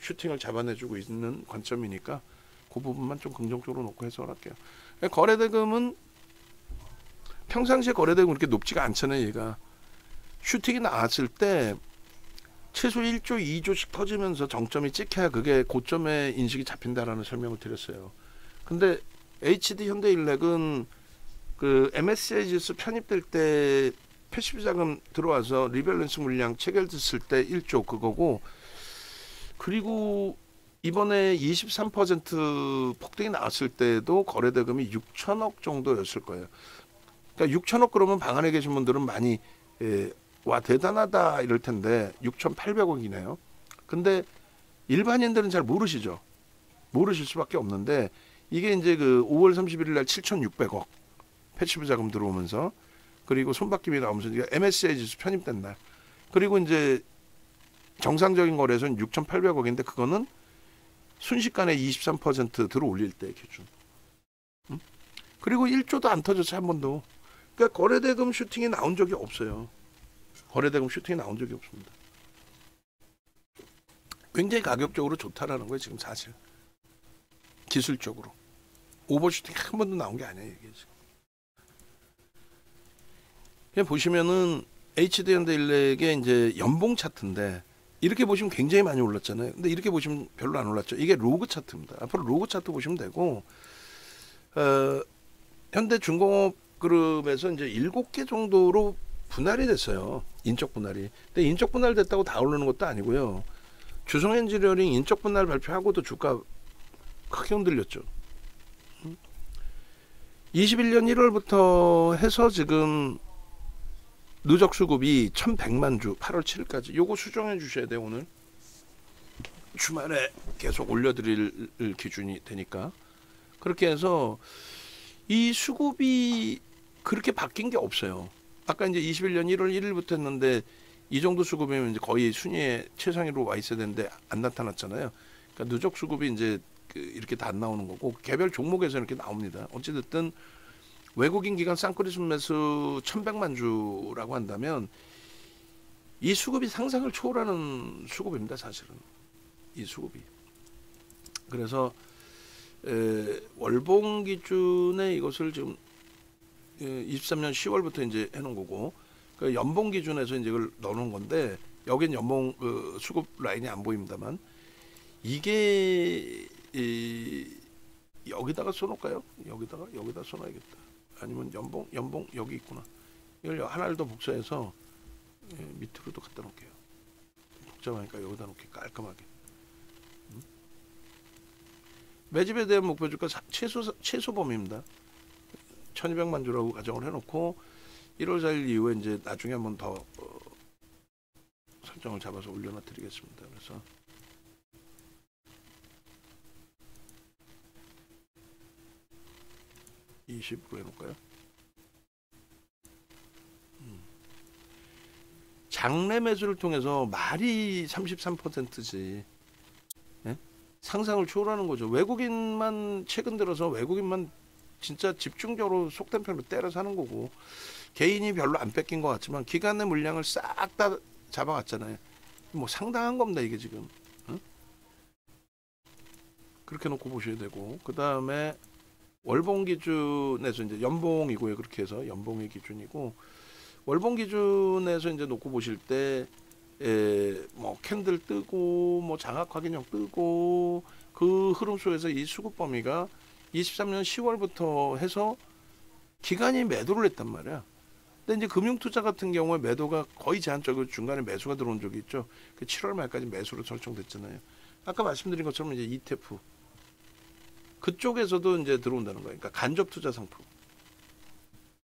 슈팅을 잡아내주고 있는 관점이니까 그 부분만 좀 긍정적으로 놓고 해석할게요. 거래대금은 평상시에 거래대금 그렇게 높지가 않잖아요. 얘가 슈팅이 나왔을 때 최소 1조 2조씩 터지면서 정점이 찍혀야 그게 고점의 인식이 잡힌다라는 설명을 드렸어요. 근데 HD 현대일렉은 그 MSCI 지수 편입될 때 패시브 자금 들어와서 리밸런스 물량 체결됐을 때 1조 그거고 그리고 이번에 23% 폭등이 나왔을 때도 거래대금이 6천억 정도였을 거예요. 그러니까 6천억 그러면 방 안에 계신 분들은 많이 와 대단하다 이럴 텐데 6,800억이네요. 근데 일반인들은 잘 모르시죠. 모르실 수밖에 없는데 이게 이제 그 5월 31일 날 7,600억 패시브 자금 들어오면서 그리고 손바뀜이 나오면서 MSCI 지수 편입된 날 그리고 이제 정상적인 거래소는 6,800억인데 그거는 순식간에 23% 들어올릴 때 기준. 그리고 1조도 안 터졌어요, 한 번도. 그러니까 거래대금 슈팅이 나온 적이 없어요. 거래대금 슈팅이 나온 적이 없습니다. 굉장히 가격적으로 좋다라는 거예요, 지금 사실. 기술적으로. 오버슈팅 한 번도 나온 게 아니에요, 이게 지금. 그냥 보시면은 HD현대일렉의 이제 연봉 차트인데 이렇게 보시면 굉장히 많이 올랐잖아요. 근데 이렇게 보시면 별로 안 올랐죠. 이게 로그 차트입니다. 앞으로 로그 차트 보시면 되고, 현대중공업그룹에서 이제 7개 정도로 분할이 됐어요. 인적 분할이. 근데 인적 분할 됐다고 다 오르는 것도 아니고요. 주성엔지니어링 인적 분할 발표하고도 주가 크게 흔들렸죠. 21년 1월부터 해서 지금 누적 수급이 1100만 주 8월 7일까지 요거 수정해 주셔야 돼요. 오늘 주말에 계속 올려드릴 기준이 되니까. 그렇게 해서 이 수급이 그렇게 바뀐 게 없어요. 아까 이제 21년 1월 1일부터 했는데 이 정도 수급이면 이제 거의 순위에 최상위로 와 있어야 되는데 안 나타났잖아요. 그러니까 누적 수급이 이제 이렇게 다 안 나오는 거고 개별 종목에서 이렇게 나옵니다. 어찌됐든 외국인 기관 쌍끌이 순매수 1100만 주라고 한다면 이 수급이 상상을 초월하는 수급입니다. 사실은 이 수급이. 그래서 월봉 기준에 이것을 지금 23년 10월부터 이제 해놓은 거고 그 연봉 기준에서 이제 이걸 넣어놓은 건데 여긴 연봉 수급 라인이 안 보입니다만 이게 여기다가 써놓을까요? 여기다 써놔야겠다. 아니면 연봉 여기 있구나. 이걸 하나를 더 복사해서 밑으로도 갖다 놓을게요. 복잡하니까 여기다 놓을게 깔끔하게. 매집에 대한 목표 주가 최소 범위입니다. 1200만 주라고 가정을 해놓고 1월 4일 이후에 이제 나중에 한번 더 설정을 잡아서 올려놔 드리겠습니다. 그래서 (20%) 해놓을까요? 장래 매수를 통해서 말이 33%지. 예? 상상을 초월하는 거죠. 외국인만 최근 들어서 외국인만 진짜 집중적으로 속된 편으로 때려 사는 거고 개인이 별로 안 뺏긴 것 같지만 기관의 물량을 싹 다 잡아갔잖아요. 뭐 상당한 겁니다 이게 지금. 응? 그렇게 놓고 보셔야 되고 그 다음에 월봉 기준에서 이제 연봉이고요. 그렇게 해서 연봉의 기준이고 월봉 기준에서 이제 놓고 보실 때 뭐 캔들 뜨고 뭐 장악 확인형 뜨고 그 흐름 속에서 이 수급 범위가 23년 10월부터 해서 기간이 매도를 했단 말이야. 근데 이제 금융투자 같은 경우에 매도가 거의 제한적으로 중간에 매수가 들어온 적이 있죠. 그 7월 말까지 매수로 설정됐잖아요. 아까 말씀드린 것처럼 이제 ETF 그쪽에서도 이제 들어온다는 거예요. 그러니까 간접 투자 상품.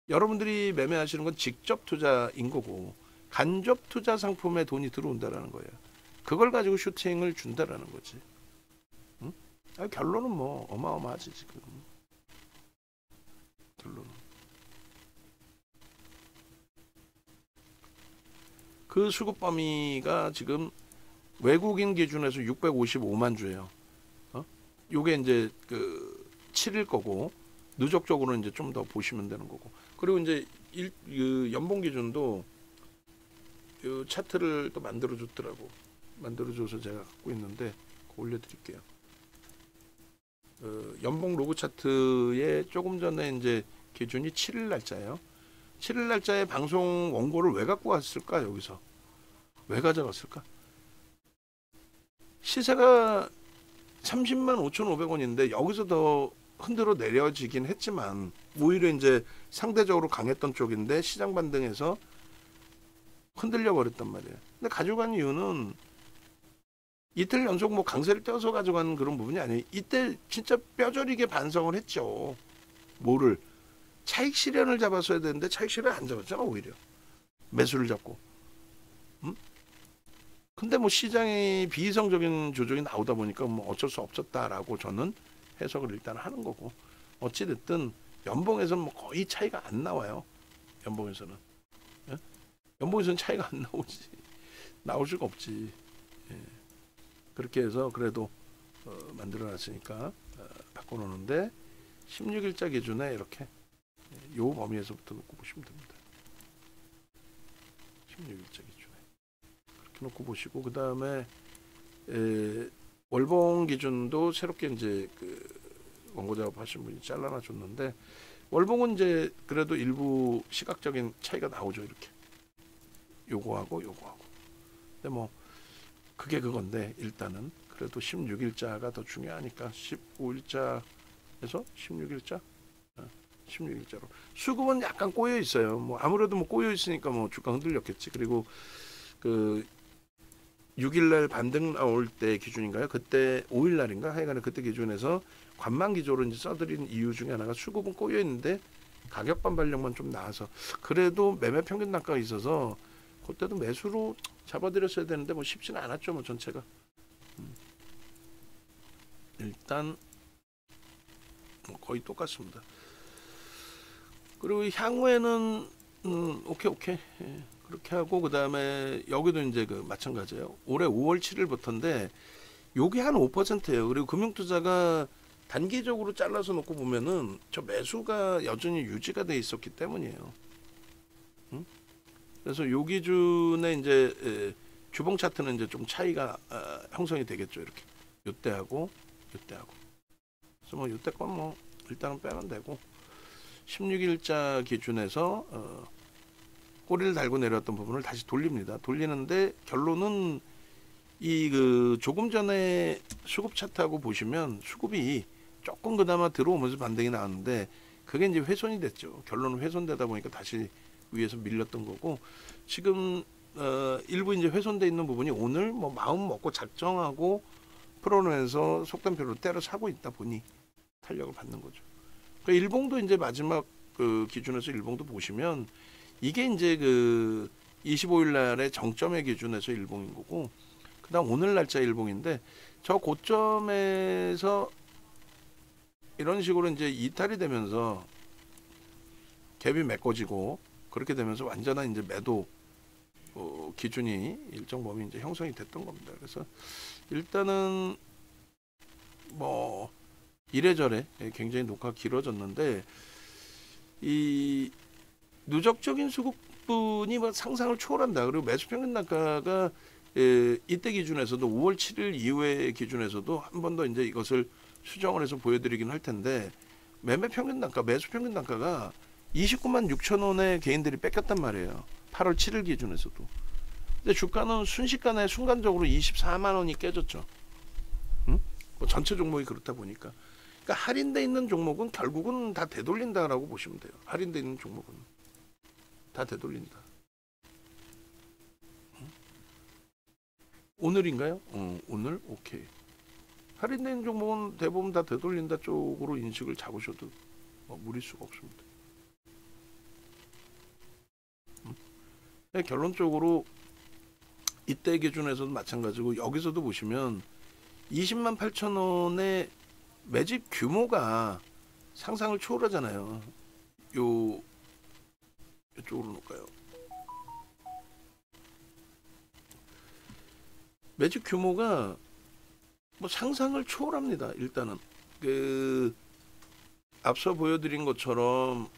여러분들이 매매하시는 건 직접 투자인 거고 간접 투자 상품에 돈이 들어온다라는 거예요. 그걸 가지고 슈팅을 준다라는 거지. 응? 결론은 뭐 어마어마하지 지금. 결론은. 그 수급 범위가 지금 외국인 기준에서 655만 주예요. 요게 이제 그 7일 거고 누적적으로 이제 좀 더 보시면 되는 거고. 그리고 이제 그 연봉 기준도 이 차트를 또 만들어 줬더라고. 만들어 줘서 제가 갖고 있는데 올려 드릴게요. 연봉 로그 차트에 조금 전에 이제 기준이 7일 날짜예요. 7일 날짜에 방송 원고를 왜 갖고 왔을까? 여기서 왜 가져갔을까? 시세가 30만 5,500원인데 여기서 더 흔들어 내려지긴 했지만 오히려 이제 상대적으로 강했던 쪽인데 시장 반등해서 흔들려 버렸단 말이에요. 근데 가져간 이유는 이틀 연속 뭐 강세를 떼어서 가져가는 그런 부분이 아니에요. 이때 진짜 뼈저리게 반성을 했죠. 뭐를 차익 실현을 잡았어야 되는데 차익 실현 안 잡았잖아. 오히려 매수를 잡고. 근데 뭐 시장의 비이성적인 조정이 나오다 보니까 뭐 어쩔 수 없었다라고 저는 해석을 일단 하는 거고 어찌됐든 연봉에서는 뭐 거의 차이가 안 나와요. 연봉에서는. 예? 연봉에서는 차이가 안 나오지. 나올 수가 없지. 예. 그렇게 해서 그래도 만들어 놨으니까 바꿔놓는데 16일자 기준에 이렇게 요 범위에서부터 놓고 보시면 됩니다. 16일자 기준에 그렇게 놓고 보시고, 그 다음에 월봉 기준도 새롭게 이제 그 원고 작업하신 분이 잘라놔 줬는데, 월봉은 이제 그래도 일부 시각적인 차이가 나오죠. 이렇게 요거하고 요거하고. 근데 뭐 그게 그건데, 일단은 그래도 16일자가 더 중요하니까 15일자에서 16일자 16일자로. 수급은 약간 꼬여 있어요. 뭐 아무래도 뭐 꼬여 있으니까 뭐 주가 흔들렸겠지. 그리고 그 6일날 반등 나올 때 기준인가요? 그때 5일날인가? 하여간에 그때 기준에서 관망 기조로 이제 써드린 이유 중에 하나가 수급은 꼬여 있는데 가격 반발력만 좀 나와서, 그래도 매매 평균 단가가 있어서 그때도 매수로 잡아드렸어야 되는데 뭐 쉽지는 않았죠. 뭐 전체가. 일단 뭐 거의 똑같습니다. 그리고 향후에는 오케이 예, 그렇게 하고, 그 다음에 여기도 이제 그 마찬가지예요. 올해 5월 7일부터인데 요게 한 5%예요. 그리고 금융투자가 단기적으로 잘라서 놓고 보면은 저 매수가 여전히 유지가 돼 있었기 때문이에요. 그래서 요 기준에 이제 주봉 차트는 이제 좀 차이가 형성이 되겠죠. 이렇게 요때하고 요때하고. 그래서 뭐 요때 건 뭐 일단은 빼면 되고, 16일자 기준에서 꼬리를 달고 내려왔던 부분을 다시 돌립니다. 돌리는데 결론은 이 그 조금 전에 수급 차트하고 보시면 수급이 조금 그나마 들어오면서 반등이 나왔는데 그게 이제 훼손이 됐죠. 결론은 훼손되다 보니까 다시 위에서 밀렸던 거고, 지금 일부 이제 훼손돼 있는 부분이 오늘 뭐 마음 먹고 작정하고 풀어내면서 속단표로 때려 사고 있다 보니 탄력을 받는 거죠. 그러니까 일봉도 이제 마지막 그 기준에서 일봉도 보시면 이게 이제 그 25일 날의 정점의 기준에서 일봉인 거고, 그다음 오늘 날짜 일봉인데 저 고점에서 이런 식으로 이제 이탈이 되면서 갭이 메꿔지고 그렇게 되면서 완전한 이제 매도 기준이 일정 범위 이제 형성이 됐던 겁니다. 그래서 일단은 뭐 이래저래 굉장히 녹화가 길어졌는데, 이 누적적인 수급분이 뭐 상상을 초월한다. 그리고 매수 평균 단가가 이때 기준에서도 5월 7일 이후의 기준에서도 한 번 더 이제 이것을 수정을 해서 보여드리긴 할 텐데, 매매 평균 단가, 매수 평균 단가가 29만 6천 원에 개인들이 뺏겼단 말이에요. 8월 7일 기준에서도. 근데 주가는 순식간에 순간적으로 24만 원이 깨졌죠. 응? 뭐 전체 종목이 그렇다 보니까. 그러니까 할인돼 있는 종목은 결국은 다 되돌린다라고 보시면 돼요. 할인돼 있는 종목은 다 되돌린다. 응? 오늘인가요? 오늘 오케이. 할인돼 있는 종목은 대부분 다 되돌린다 쪽으로 인식을 잡으셔도 뭐 무리수가 없습니다. 결론적으로 이때 기준에서도 마찬가지고, 여기서도 보시면 20만 8천 원의 매집 규모가 상상을 초월하잖아요. 이쪽으로 놓을까요? 매집 규모가 뭐 상상을 초월합니다. 일단은 그 앞서 보여드린 것처럼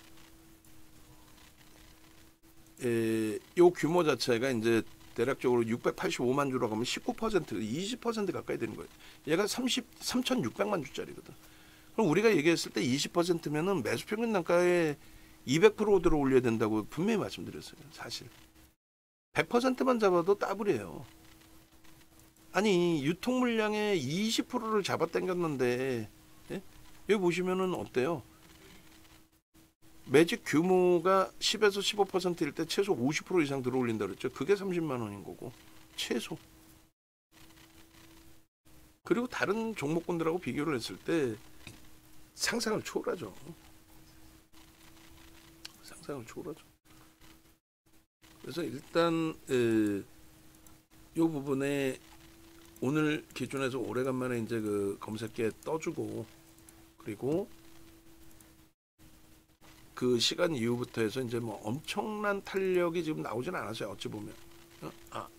요 규모 자체가 이제 대략적으로 685만 주라고 하면 19%, 20% 가까이 되는 거예요. 얘가 3,600만 주짜리거든. 그럼 우리가 얘기했을 때 20%면은 매수 평균 단가에 200% 들어 올려야 된다고 분명히 말씀드렸어요. 사실 100%만 잡아도 더블이에요. 아니 유통 물량의 20%를 잡아당겼는데, 예? 여기 보시면은 어때요? 매직 규모가 10에서 15%일 때 최소 50% 이상 들어올린다 그랬죠. 그게 30만 원인 거고, 최소. 그리고 다른 종목군들하고 비교를 했을 때 상상을 초월하죠. 상상을 초월하죠. 그래서 일단 이 부분에 오늘 기준에서 오래간만에 이제 그 검색기에 떠주고, 그리고 그 시간 이후부터 해서 이제 뭐 엄청난 탄력이 지금 나오진 않았어요. 어찌 보면.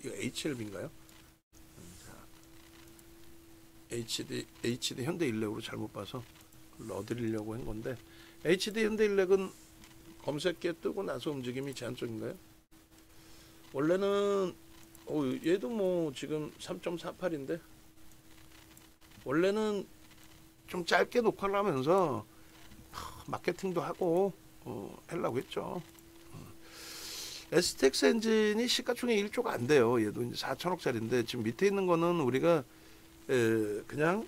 이거 HLB인가요? HD 현대인력으로 잘못 봐서 넣어드리려고 한 건데 HD 현대일렉은 검색기에 뜨고 나서 움직임이 제한적인가요? 원래는 얘도 뭐 지금 3.48인데 원래는 좀 짧게 녹화를 하면서 마케팅도 하고 하려고 했죠. STX 엔진이 시가총액 1조가 안 돼요. 얘도 이제 4천억짜리인데 지금 밑에 있는 거는 우리가 그냥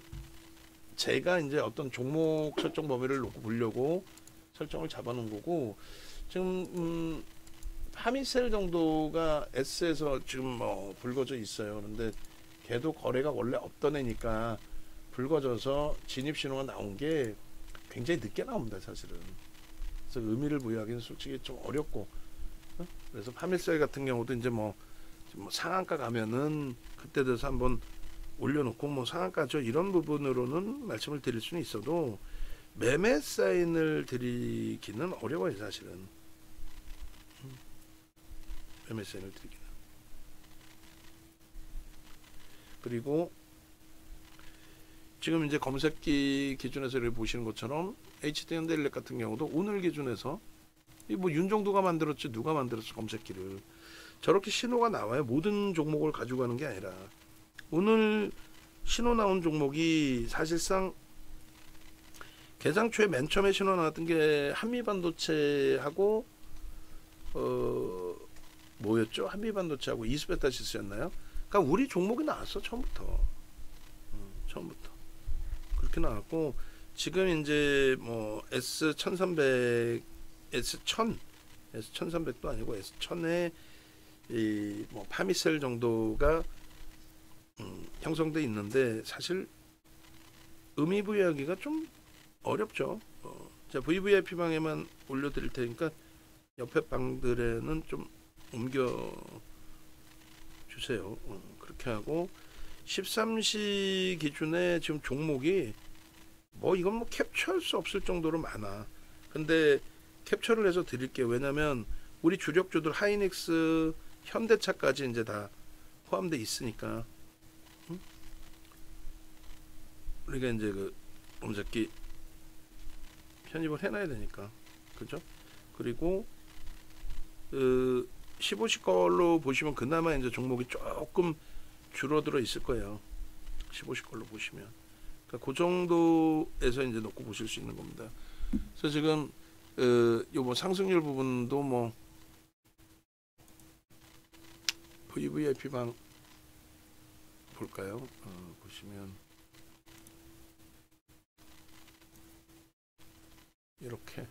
제가 이제 어떤 종목 설정 범위를 놓고 보려고 설정을 잡아놓은 거고 지금 파미셀 정도가 S에서 지금 뭐 불거져 있어요. 그런데 걔도 거래가 원래 없던 애니까 불거져서 진입 신호가 나온 게 굉장히 늦게 나옵니다, 사실은. 그래서 의미를 부여하기는 솔직히 좀 어렵고. 그래서 파밀셀 같은 경우도 이제 뭐 상한가 가면은 그때 돼서 한번 올려놓고 뭐 상한가죠 이런 부분으로는 말씀을 드릴 수는 있어도 매매 사인을 드리기는 어려워요, 사실은. 매매 사인을 드리기는. 그리고 지금 이제 검색기 기준에서 이렇게 보시는 것처럼 HD 현대일렉 같은 경우도 오늘 기준에서 뭐 윤정도가 만들었지 누가 만들었어 검색기를 저렇게 신호가 나와요. 모든 종목을 가지고 가는 게 아니라 오늘 신호 나온 종목이 사실상 개장 초에 맨 처음에 신호 나왔던 게 한미반도체하고 뭐였죠? 한미반도체하고 이스베타시스였나요? 그러니까 우리 종목이 나왔어 처음부터. 그렇게 나왔고 지금 이제 뭐 S1300, S1300도 아니고 S1000에 이 뭐 파미셀 정도가 형성돼 있는데 사실 의미 부여하기가 좀 어렵죠. 자 VVIP 방에만 올려드릴 테니까 옆에 방들에는 좀 옮겨 주세요. 그렇게 하고 13시 기준에 지금 종목이 뭐 이건 뭐 캡처할 수 없을 정도로 많아. 근데 캡처를 해서 드릴게요. 왜냐면 우리 주력주들 하이닉스, 현대차까지 이제 다 포함돼 있으니까. 우리가 이제 그 검색기 편입을 해놔야 되니까. 그죠? 그리고 15시 걸로 보시면 그나마 이제 종목이 조금 줄어들어 있을 거예요. 15시 걸로 보시면. 그러니까 그 정도에서 이제 놓고 보실 수 있는 겁니다. 그래서 지금 요 뭐 상승률 부분도 뭐 VVIP 방 볼까요? 보시면 이렇게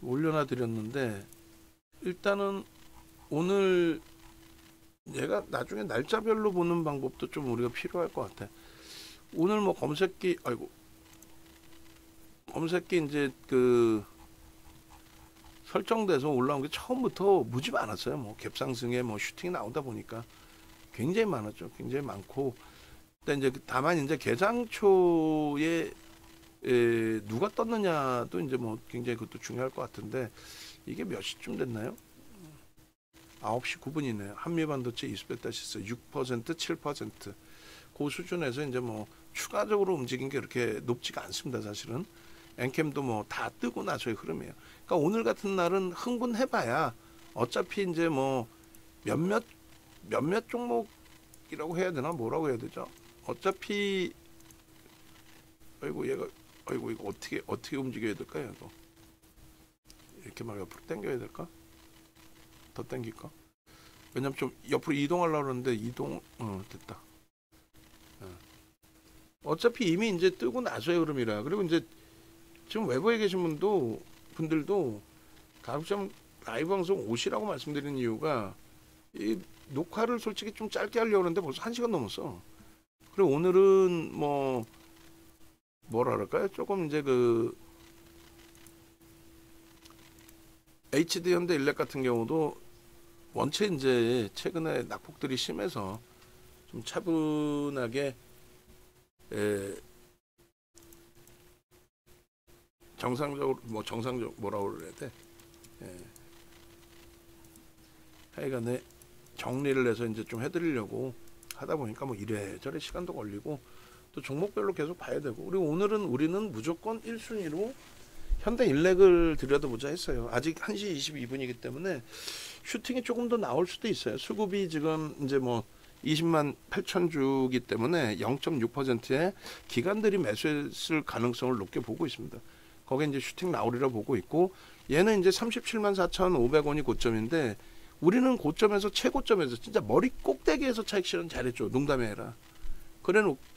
올려놔 드렸는데 일단은 오늘 얘가 나중에 날짜별로 보는 방법도 좀 우리가 필요할 것 같아. 오늘 뭐 검색기 이제 그 설정돼서 올라온 게 처음부터 무지 많았어요. 뭐 갭상승에 뭐 슈팅이 나오다 보니까 굉장히 많았죠. 굉장히 많고. 근데 이제 다만 이제 개장 초에 누가 떴느냐도 이제 뭐 굉장히 그것도 중요할 것 같은데 이게 몇 시쯤 됐나요? 9시 9분이네요. 한미반도체 이스베타시스 6%, 7%. 그 수준에서 이제 뭐 추가적으로 움직인 게 그렇게 높지가 않습니다. 사실은. 엔캠도 뭐 다 뜨고 나서의 흐름이에요. 그러니까 오늘 같은 날은 흥분해봐야 어차피 이제 뭐 몇몇 종목이라고 해야 되나 뭐라고 해야 되죠? 어차피 이거 어떻게 움직여야 될까요? 이거 이렇게 막 옆으로 당겨야 될까? 더 당길까? 왜냐면 좀 옆으로 이동하려고 그러는데 됐다. 어차피 이미 이제 뜨고 나서의 흐름이라. 그리고 이제 지금 외부에 계신 분들도 가급적 라이브 방송 오시라고 말씀드리는 이유가 이 녹화를 솔직히 좀 짧게 하려고 하는데 벌써 1시간 넘었어. 그리고 오늘은 뭐라 그럴까요? 조금 이제 그 HD 현대일렉 같은 경우도 원체 이제 최근에 낙폭들이 심해서 좀 차분하게 정상적으로 뭐라고 그래야 돼? 하여간에 정리를 해서 이제 좀 해드리려고 하다 보니까 뭐 이래저래 시간도 걸리고 또 종목별로 계속 봐야 되고, 그리고 오늘은 우리는 무조건 1순위로 현대일렉을 들여다보자 했어요. 아직 1시 22분이기 때문에 슈팅이 조금 더 나올 수도 있어요. 수급이 지금 이제 뭐 20만 8천 주기 때문에 0.6%의 기관들이 매수했을 가능성을 높게 보고 있습니다. 거기에 이제 슈팅 나오리라 보고 있고, 얘는 이제 37만 4,500원이 고점인데, 우리는 고점에서 최고점에서 진짜 머리 꼭대기에서 차익 실현 잘했죠. 농담이 아니라.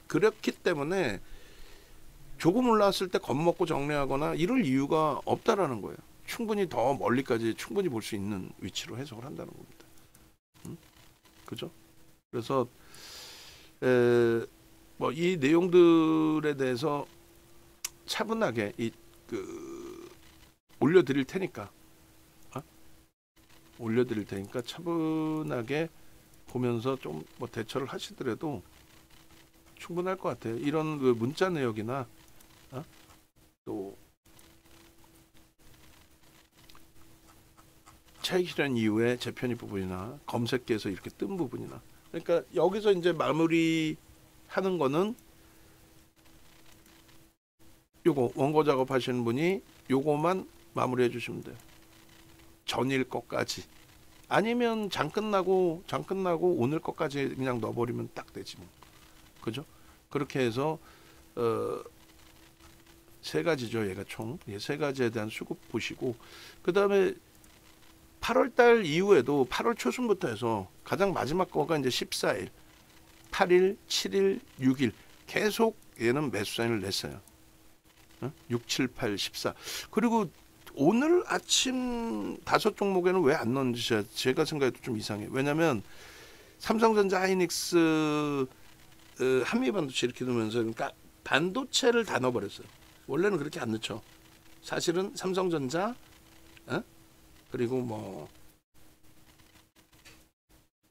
그렇기 때문에 조금 올라왔을 때 겁먹고 정리하거나 이럴 이유가 없다라는 거예요. 충분히 더 멀리까지 충분히 볼 수 있는 위치로 해석을 한다는 겁니다. 그죠? 그래서 뭐 이 내용들에 대해서 차분하게 올려드릴 테니까 차분하게 보면서 좀 뭐 대처를 하시더라도 충분할 것 같아요. 이런 그 문자 내역이나 또 차익 실현 이후에 재편입 부분이나 검색기에서 이렇게 뜬 부분이나, 그러니까 여기서 이제 마무리 하는 거는 요거 원고 작업하시는 분이 요거만 마무리해 주시면 돼요. 전일 것까지. 아니면 장 끝나고 오늘 것까지 그냥 넣어버리면 딱 되지 뭐. 그죠? 그렇게 해서 세 가지죠. 얘가 총. 세 가지에 대한 수급 보시고, 그 다음에 8월달 이후에도 8월 초순부터 해서 가장 마지막 거가 이제 14일, 8일, 7일, 6일 계속 얘는 매수 사인을 냈어요. 6, 7, 8, 14. 그리고 오늘 아침 5종목에는 왜 안 넣는지 제가 생각해도 좀 이상해요. 왜냐면 삼성전자, 하이닉스, 한미반도체 이렇게 넣으면서, 그러니까 반도체를 다 넣어버렸어요. 원래는 그렇게 안 넣죠. 사실은 삼성전자, 그리고 뭐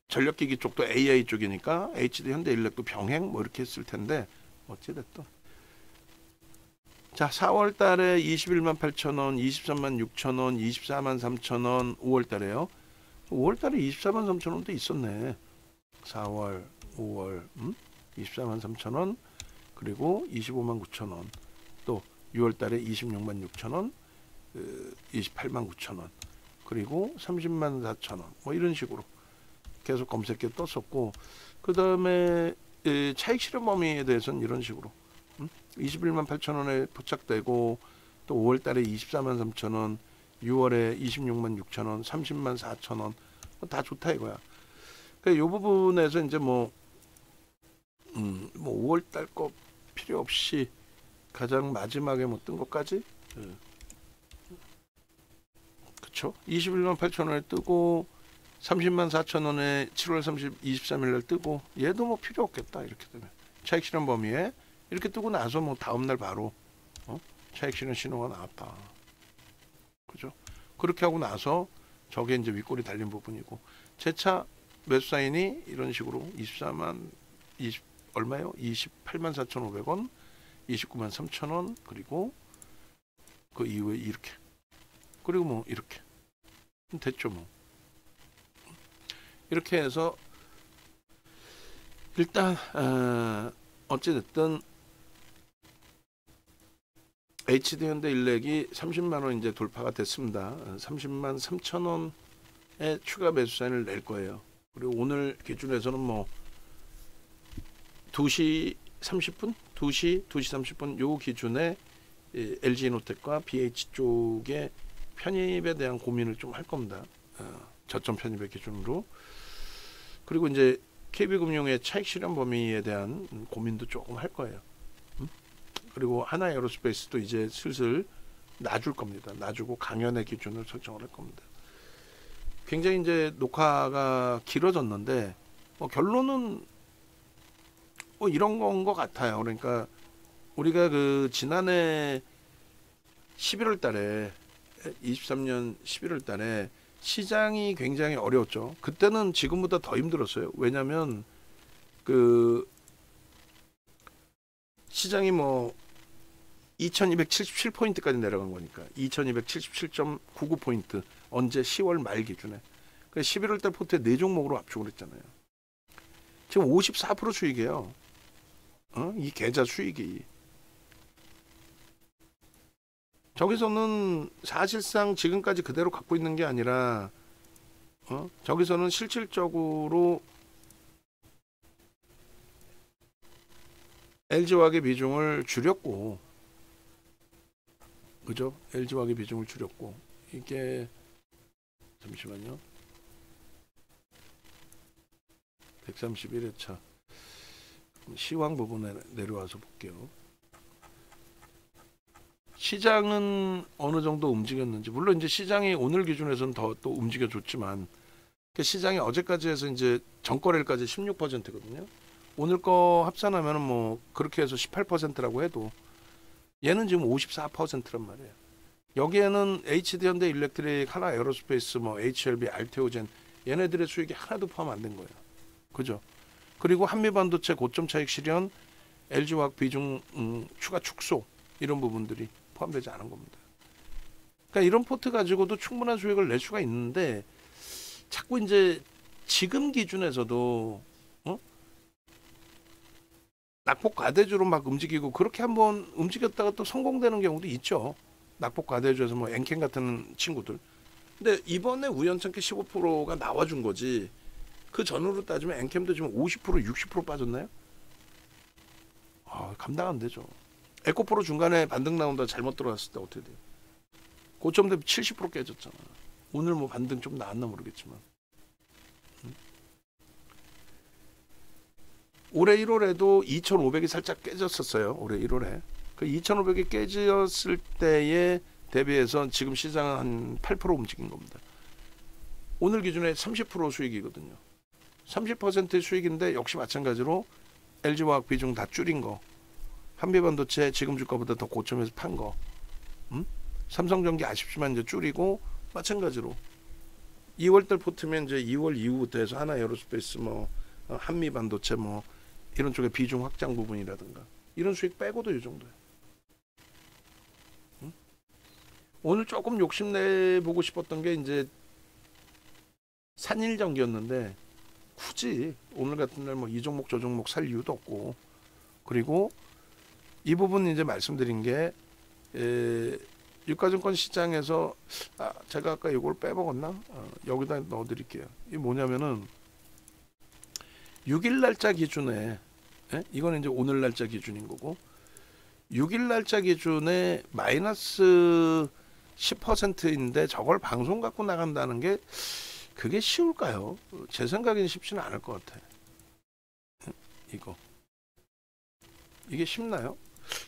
전력기기 쪽도 AI 쪽이니까 HD, 현대일렉도 병행 뭐 이렇게 했을 텐데 어찌됐든. 자, 4월 달에 21만 8천원, 23만 6천원, 24만 3천원, 5월 달에요. 5월 달에 24만 3천원도 있었네. 4월, 5월, 24만 3천원, 그리고 25만 9천원, 또 6월 달에 26만 6천원, 28만 9천원, 그리고 30만 4천원, 뭐 이런 식으로 계속 검색해 떴었고, 그 다음에 차익 실현 범위에 대해서는 이런 식으로 21만 8천원에 포착되고, 또 5월 달에 24만 3천원, 6월에 26만 6천원, 30만 4천원, 다 좋다 이거야. 그러니까 이 부분에서 이제 뭐 5월 달 거 필요 없이 가장 마지막에 뭐 뜬 것까지, 그쵸? 21만 8천원에 뜨고 30만 4천원에 7월 23일 날 뜨고, 얘도 뭐 필요 없겠다 이렇게 되면. 차익 실현 범위에 이렇게 뜨고 나서 뭐 다음날 바로 차익 실현 신호가 나왔다. 그죠? 그렇게 하고 나서 저게 이제 윗골이 달린 부분이고, 재차 매수 사인이 이런 식으로 28만 4,500원, 29만 3천원, 그리고 그 이후에 이렇게, 그리고 뭐 이렇게 됐죠 뭐. 이렇게 해서 일단 어찌됐든 HD 현대일렉이 30만원 이제 돌파가 됐습니다. 30만 3천원의 추가 매수 사인을 낼 거예요. 그리고 오늘 기준에서는 뭐 2시 30분? 2시 30분 요 기준에 LG노텍과 BH 쪽의 편입에 대한 고민을 좀 할 겁니다. 저점 편입의 기준으로. 그리고 이제 KB금융의 차익 실현 범위에 대한 고민도 조금 할 거예요. 그리고 하나에어로스페이스도 이제 슬슬 놔줄 겁니다. 놔주고 강연의 기준을 설정을 할 겁니다. 굉장히 이제 녹화가 길어졌는데 뭐 결론은 뭐 이런 건 것 같아요. 그러니까 우리가 그 지난해 11월 달에 23년 11월 달에 시장이 굉장히 어려웠죠. 그때는 지금보다 더 힘들었어요. 왜냐하면 그 시장이 뭐 2277포인트까지 내려간 거니까 2277.99포인트 언제 10월 말 기준에. 11월 달 포트에 4종목으로 압축을 했잖아요. 지금 54% 수익이에요. 이 계좌 수익이 저기서는 사실상 지금까지 그대로 갖고 있는 게 아니라 저기서는 실질적으로 LG화학의 비중을 줄였고, 그죠? LG화학의 비중을 줄였고, 이게 잠시만요. 131회차 시황 부분에 내려와서 볼게요. 시장은 어느 정도 움직였는지, 물론 이제 시장이 오늘 기준에서는 더 또 움직여줬지만, 시장이 어제까지 해서 이제 전거래일까지 16%거든요. 오늘 거 합산하면은 뭐 그렇게 해서 18%라고 해도 얘는 지금 54%란 말이에요. 여기에는 HD 현대 일렉트릭, 하나 에어로스페이스, 뭐 HLB, 알테오젠 얘네들의 수익이 하나도 포함 안 된 거예요. 그죠? 그리고 한미반도체 고점 차익 실현, LG화학 비중 추가 축소 이런 부분들이 포함되지 않은 겁니다. 그러니까 이런 포트 가지고도 충분한 수익을 낼 수가 있는데 자꾸 이제 지금 기준에서도 낙폭 과대주로 막 움직이고 그렇게 한번 움직였다가 또 성공되는 경우도 있죠. 낙폭 과대주에서 뭐 엔캠 같은 친구들. 근데 이번에 우연찮게 15%가 나와준 거지. 그 전으로 따지면 엔캠도 지금 50% 60% 빠졌나요? 감당 안 되죠. 에코프로 중간에 반등 나온다 잘못 들어갔을 때 어떻게 돼요? 고점 대비 70% 깨졌잖아. 오늘 뭐 반등 좀 나왔나 모르겠지만. 올해 1월에도 2,500이 살짝 깨졌었어요. 올해 1월에. 그 2,500이 깨졌을 때에 대비해서 지금 시장은 한 8% 움직인 겁니다. 오늘 기준에 30% 수익이거든요. 30% 수익인데 역시 마찬가지로 LG화학 비중 다 줄인 거. 한미반도체 지금 주가보다 더 고점에서 판 거. 삼성전기 아쉽지만 이제 줄이고 마찬가지로 2월달 포트면 이제 2월 이후부터 해서 하나 에어로스페이스 뭐 한미반도체 뭐 이런 쪽에 비중 확장 부분이라든가 이런 수익 빼고도 이 정도예요. 오늘 조금 욕심내 보고 싶었던 게 이제 산일전기였는데 굳이 오늘 같은 날 뭐 이 종목 저 종목 살 이유도 없고, 그리고 이 부분 이제 말씀드린 게 유가증권 시장에서 제가 아까 이걸 빼먹었나? 여기다 넣어드릴게요. 이게 뭐냐면은 6일 날짜 기준에 이거는 이제 오늘 날짜 기준인 거고 6일 날짜 기준에 마이너스 10%인데 저걸 방송 갖고 나간다는 게 그게 쉬울까요? 제 생각에는 쉽지는 않을 것 같아. 이게 쉽나요?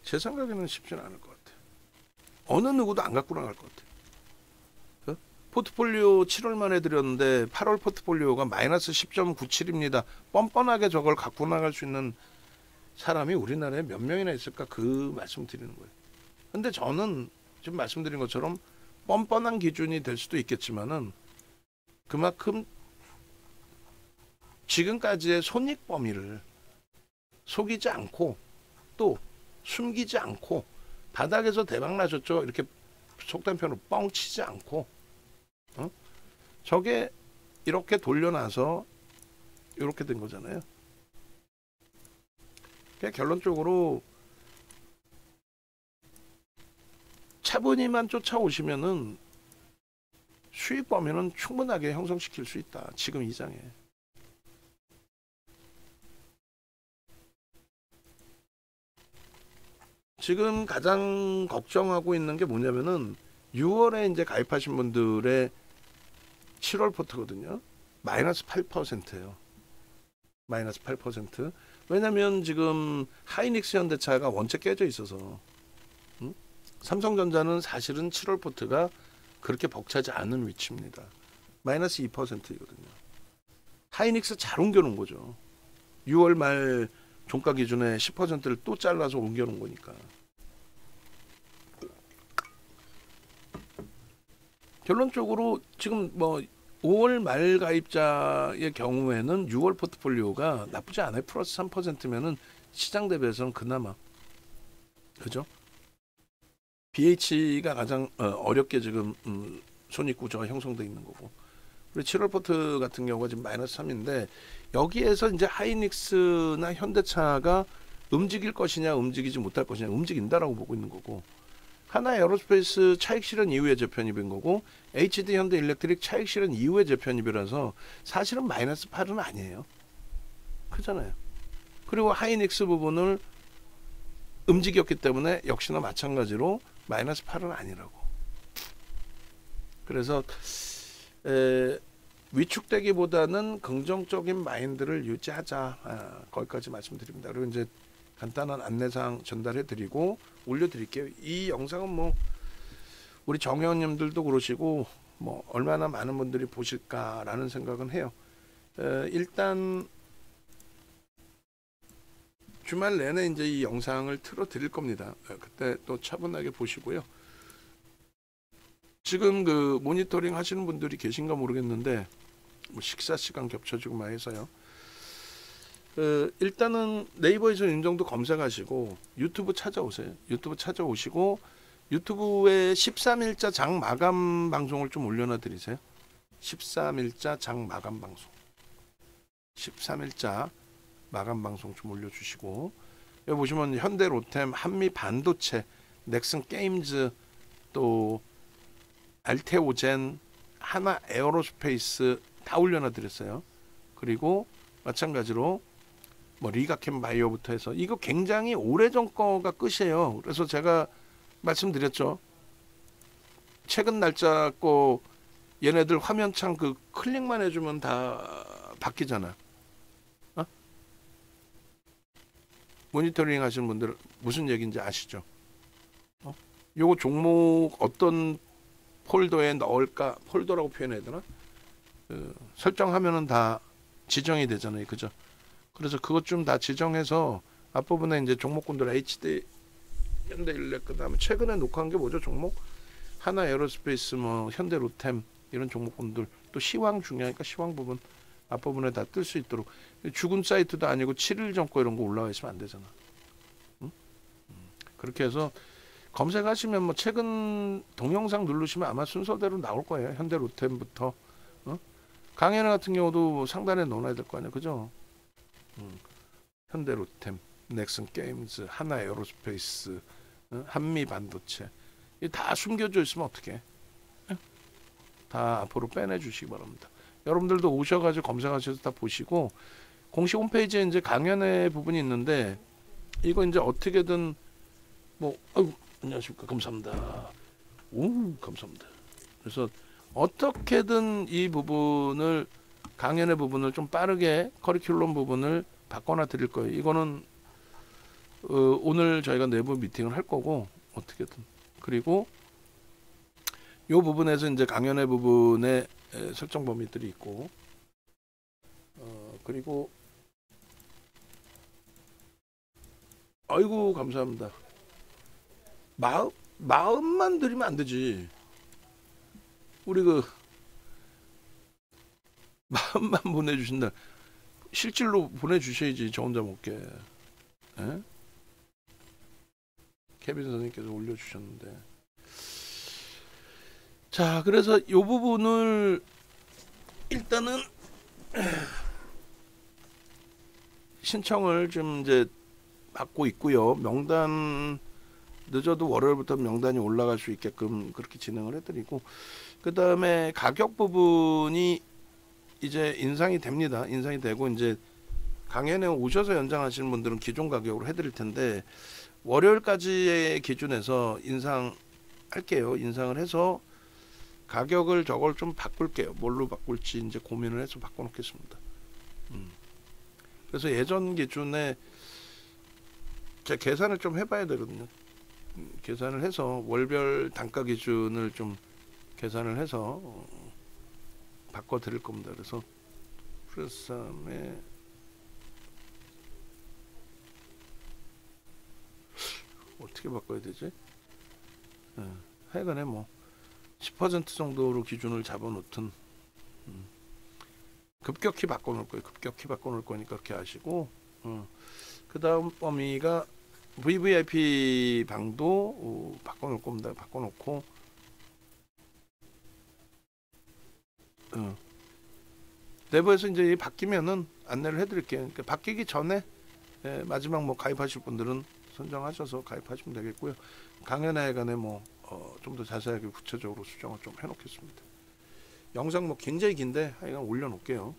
제 생각에는 쉽지는 않을 것 같아. 어느 누구도 안 갖고 나갈 것 같아. 포트폴리오 7월 만에 드렸는데 8월 포트폴리오가 마이너스 10.97입니다. 뻔뻔하게 저걸 갖고 나갈 수 있는 사람이 우리나라에 몇 명이나 있을까, 그 말씀 드리는 거예요. 근데 저는 지금 말씀드린 것처럼 뻔뻔한 기준이 될 수도 있겠지만은 그만큼 지금까지의 손익 범위를 속이지 않고 또 숨기지 않고 바닥에서 대박 나셨죠 이렇게 속된 표현으로 뻥치지 않고 저게 이렇게 돌려놔서 이렇게 된 거잖아요. 그러니까 결론적으로 차분히만 쫓아오시면은 수익 범위는 충분하게 형성시킬 수 있다. 지금 이 장에. 지금 가장 걱정하고 있는 게 뭐냐면은 6월에 이제 가입하신 분들의 7월 포트거든요. 마이너스 8%예요. 마이너스 8%. 왜냐면 지금 하이닉스 현대차가 원체 깨져 있어서 삼성전자는 사실은 7월 포트가 그렇게 벅차지 않은 위치입니다. 마이너스 2%이거든요. 하이닉스 잘 옮겨놓은 거죠. 6월 말 종가 기준에 10%를 또 잘라서 옮겨놓은 거니까. 결론적으로 지금 뭐 5월 말 가입자의 경우에는 6월 포트폴리오가 나쁘지 않아요. 플러스 3%면은 시장 대비해서는 그나마, 그죠? BH가 가장 어렵게 지금 손익 구조가 형성되어 있는 거고, 그리고 7월 포트 같은 경우가 지금 마이너스 3인데 여기에서 이제 하이닉스나 현대차가 움직일 것이냐 움직이지 못할 것이냐, 움직인다라고 보고 있는 거고, 하나 에어로스페이스 차익 실현 이후에 재편입인 거고, HD 현대 일렉트릭 차익 실현 이후에 재편입이라서 사실은 마이너스 8은 아니에요. 크잖아요. 그리고 하이닉스 부분을 움직였기 때문에 역시나 마찬가지로 마이너스 8은 아니라고. 그래서 위축되기보다는 긍정적인 마인드를 유지하자. 거기까지 말씀드립니다. 그리고 이제 간단한 안내사항 전달해드리고 올려드릴게요. 이 영상은 뭐 우리 정회원님들도 그러시고 뭐 얼마나 많은 분들이 보실까라는 생각은 해요. 일단 주말 내내 이제 이 영상을 틀어드릴 겁니다. 그때 또 차분하게 보시고요. 지금 그 모니터링 하시는 분들이 계신가 모르겠는데 뭐 식사 시간 겹쳐지고 막 해서요. 일단은 네이버에서 윤정도 검색하시고 유튜브 찾아오세요. 유튜브 찾아오시고 유튜브에 13일자 장 마감 방송을 좀 올려놔 드리세요. 13일자 장 마감 방송, 13일자 마감 방송 좀 올려주시고, 여기 보시면 현대 로템, 한미 반도체, 넥슨 게임즈, 또 알테오젠, 하나 에어로스페이스 다 올려놔 드렸어요. 그리고 마찬가지로 뭐 리가캠 바이오부터 해서 이거 굉장히 오래전 거가 끝이에요. 그래서 제가 말씀드렸죠. 최근 날짜 거 얘네들 화면창 그 클릭만 해주면 다 바뀌잖아. 어? 모니터링 하시는 분들 무슨 얘기인지 아시죠? 요거 종목 어떤 폴더에 넣을까, 폴더라고 표현해야 되나? 설정하면은 다 지정이 되잖아요. 그죠? 그래서 그것 좀 다 지정해서 앞부분에 이제 종목군들 HD 현대일렉, 그 다음에 최근에 녹화한 게 뭐죠? 종목 하나 에어로스페이스, 뭐 현대 로템 이런 종목군들, 또 시황 중요하니까 시황 부분 앞부분에 다 뜰 수 있도록. 죽은 사이트도 아니고 7일 전 거 이런 거 올라와 있으면 안 되잖아. 응? 그렇게 해서 검색하시면 뭐 최근 동영상 누르시면 아마 순서대로 나올 거예요. 현대 로템부터 강연회 같은 경우도 상단에 넣어놔야 될 거 아니에요. 그죠? 현대 로템, 넥슨 게임즈, 하나 에어로스페이스, 한미 반도체, 다 숨겨져 있으면 어떡해? 다 앞으로 빼내 주시기 바랍니다. 여러분들도 오셔가지고 검색하셔서 다 보시고, 공식 홈페이지에 이제 강연회 부분이 있는데 이거 이제 어떻게든 뭐 안녕하십니까, 감사합니다. 오, 감사합니다. 그래서 어떻게든 이 부분을, 강연의 부분을 좀 빠르게 커리큘럼 부분을 바꿔놔 드릴 거예요. 이거는 오늘 저희가 내부 미팅을 할 거고 어떻게든. 그리고 이 부분에서 이제 강연의 부분에 설정 범위들이 있고, 그리고 아이고 감사합니다. 마음만 드리면 안 되지. 우리 그 마음만 보내주신다. 실질로 보내주셔야지. 저 혼자 먹게. 에? 케빈 선생님께서 올려주셨는데. 자, 그래서 이 부분을 일단은 신청을 좀 이제 받고 있고요. 명단 늦어도 월요일부터 명단이 올라갈 수 있게끔 그렇게 진행을 해드리고, 그 다음에 가격 부분이 이제 인상이 됩니다. 인상이 되고, 이제 강연에 오셔서 연장하시는 분들은 기존 가격으로 해드릴 텐데 월요일까지의 기준에서 인상할게요. 인상을 해서 가격을 저걸 좀 바꿀게요. 뭘로 바꿀지 이제 고민을 해서 바꿔놓겠습니다. 그래서 예전 기준에 제가 계산을 좀 해봐야 되거든요. 계산을 해서 월별 단가 기준을 좀 계산을 해서 바꿔 드릴 겁니다. 그래서 프레스함에 어떻게 바꿔야 되지? 하여간에 뭐 10% 정도로 기준을 잡아놓든 급격히 바꿔놓을 거예요. 급격히 바꿔놓을 거니까 그렇게 하시고, 그 다음 범위가 VVIP 방도 바꿔놓을 겁니다. 바꿔놓고, 내부에서 이제 바뀌면은 안내를 해드릴게요. 그러니까 바뀌기 전에 마지막 뭐 가입하실 분들은 선정하셔서 가입하시면 되겠고요. 강연회관에 뭐 좀 더 자세하게 구체적으로 수정을 좀 해놓겠습니다. 영상 뭐 굉장히 긴데 하여간 올려놓을게요.